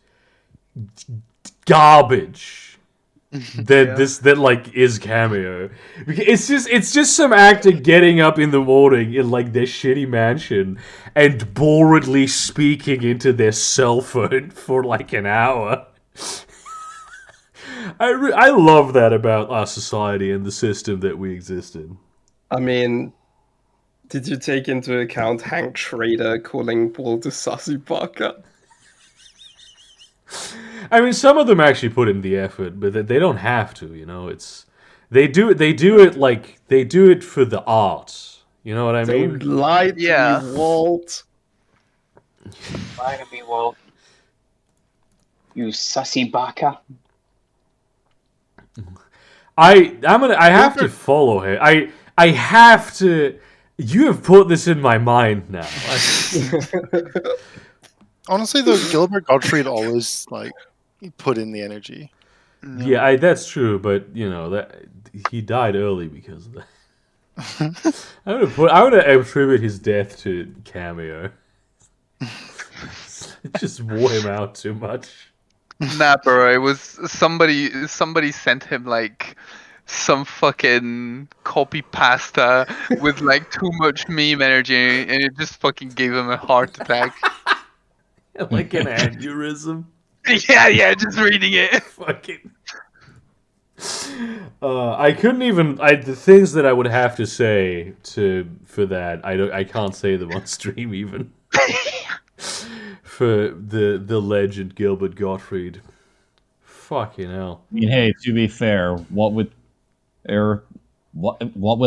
garbage that like is Cameo. It's just some actor getting up in the morning in like their shitty mansion and boredly speaking into their cell phone for like an hour. I love that about our society and the system that we exist in. I mean, did you take into account Hank Schrader calling Walter Sassy Barker? I mean, some of them actually put in the effort, but they don't have to. You know, they do it for the art. You know what I mean? Don't lie to Yeah. me, Walt. Lie to me, Walt. You sussy baka. I have to follow her. I have to. You have put this in my mind now. Honestly, though, Gilbert Gottfried always like put in the energy. Yeah, that's true, but you know that he died early because of that. I would attribute his death to Cameo. It just wore him out too much. Nah, bro. It was somebody sent him like some fucking copy pasta with like too much meme energy, and it just fucking gave him a heart attack. Like an aneurysm. yeah, just reading it. Fucking. I couldn't even. The things that I would have to say for that, I can't say them on stream even. For the legend Gilbert Gottfried. Fucking hell. I mean, hey, to be fair, what with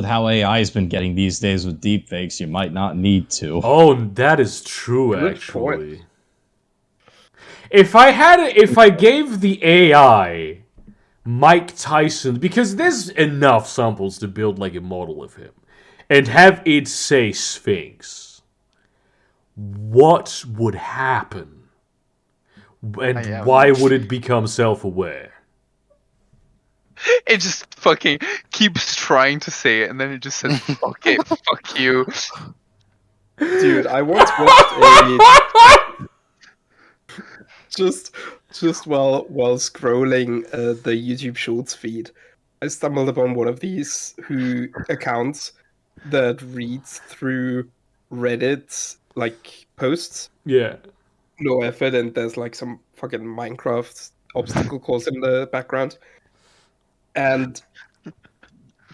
how AI has been getting these days with deepfakes, you might not need to. Oh, that is true, Good actually. if I gave the AI Mike Tyson, because there's enough samples to build like a model of him, and have it say Sphinx, what would happen? And why would it become self-aware? It just fucking keeps trying to say it, and then it just says, "Okay, fuck you." Dude, I once watched a just while scrolling the YouTube Shorts feed, I stumbled upon one of these accounts that reads through Reddit like posts, Yeah. no effort, and there's like some fucking Minecraft obstacle course in the background. And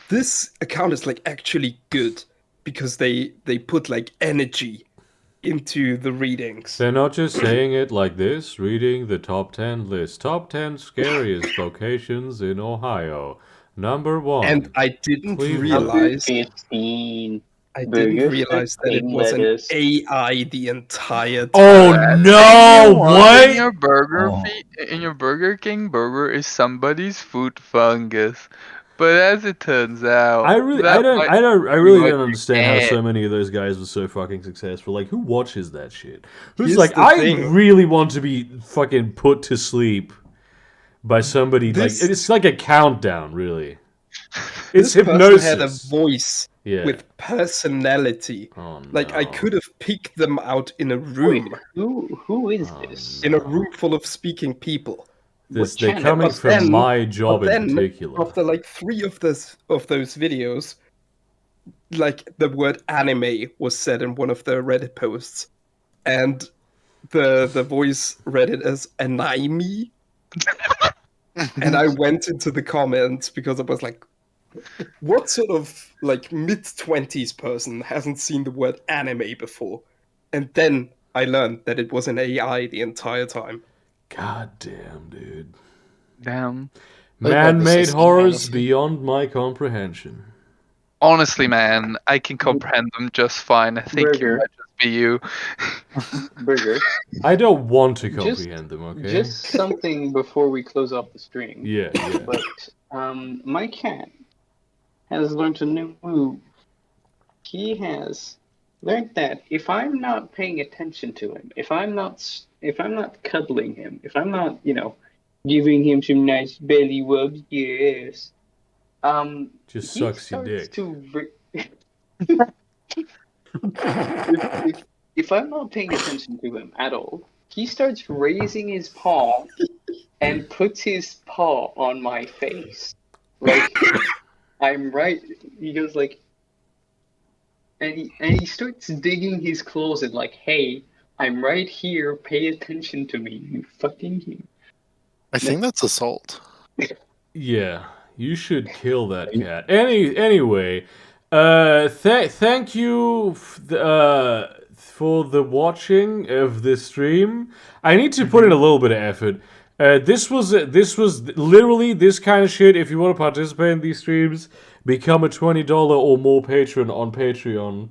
this account is like actually good because they put like energy into the readings. They're not just saying it like this, reading the top 10 list. Top 10 scariest locations in Ohio. Number 1. And I didn't Cleveland. realize Number 15. I didn't realize that it was an lettuce. AI the entire time. Oh no! What? In your Burger King burger is somebody's food fungus. But as it turns out, I really that don't might understand how bad. so many of those guys were so fucking successful. Like, who watches that shit? Who's Here's like, the I thing. really want to be fucking put to sleep by somebody. This- like, it's like a countdown, really. This It's person hypnosis. had a voice Yeah. with personality. Oh, Like I no. could have picked them out in a room, Who is Oh, this? in a room full of speaking people. This, What they're channel? coming But from then- my job but in then, particular. After like 3 of those videos, like the word anime was said in one of the Reddit posts, and the voice read it as anime. And I went into the comments because I was like, what sort of like mid-20s person hasn't seen the word anime before? And then I learned that it was an AI the entire time. God damn, dude. Damn. Man-made system, horrors honestly. beyond my comprehension. Honestly, man, I can comprehend them just fine. I think Burger. it might just be you. Burger. I don't want to Just- comprehend them, okay? Just something before we close off the stream. Yeah. But my cat has learned a new move. He has learned that if I'm not paying attention to him, if I'm not cuddling him, if I'm not, giving him some nice belly rubs, yes. Just He sucks your starts dick. to if I'm not paying attention to him at all, he starts raising his paw and puts his paw on my face. Like I'm right. He goes like, and he starts digging his claws and like, hey, I'm right here. Pay attention to me, you fucking. I think that's assault. Yeah, you should kill that cat. Anyway, thank you for the watching of this stream. I need to put in a little bit of effort. This was literally this kind of shit. If you want to participate in these streams, become a $20 or more patron on Patreon.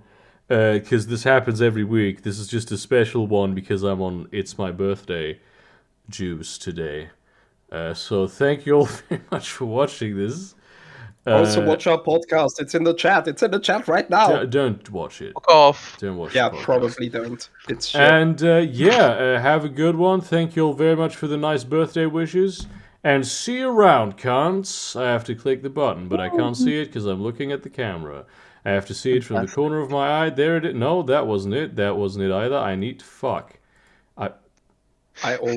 Because this happens every week. This is just a special one because I'm on It's My Birthday juice today. So thank you all very much for watching this. Also, watch our podcast. It's in the chat. It's in the chat right now. Don't watch it. Fuck off. Don't watch Yeah, the podcast. probably don't. It's shit. And have a good one. Thank you all very much for the nice birthday wishes. And see you around, cunts. I have to click the button, but I can't see it because I'm looking at the camera. I have to see it from the corner of my eye. There it is. No, that wasn't it. That wasn't it either. I need... Fuck. I also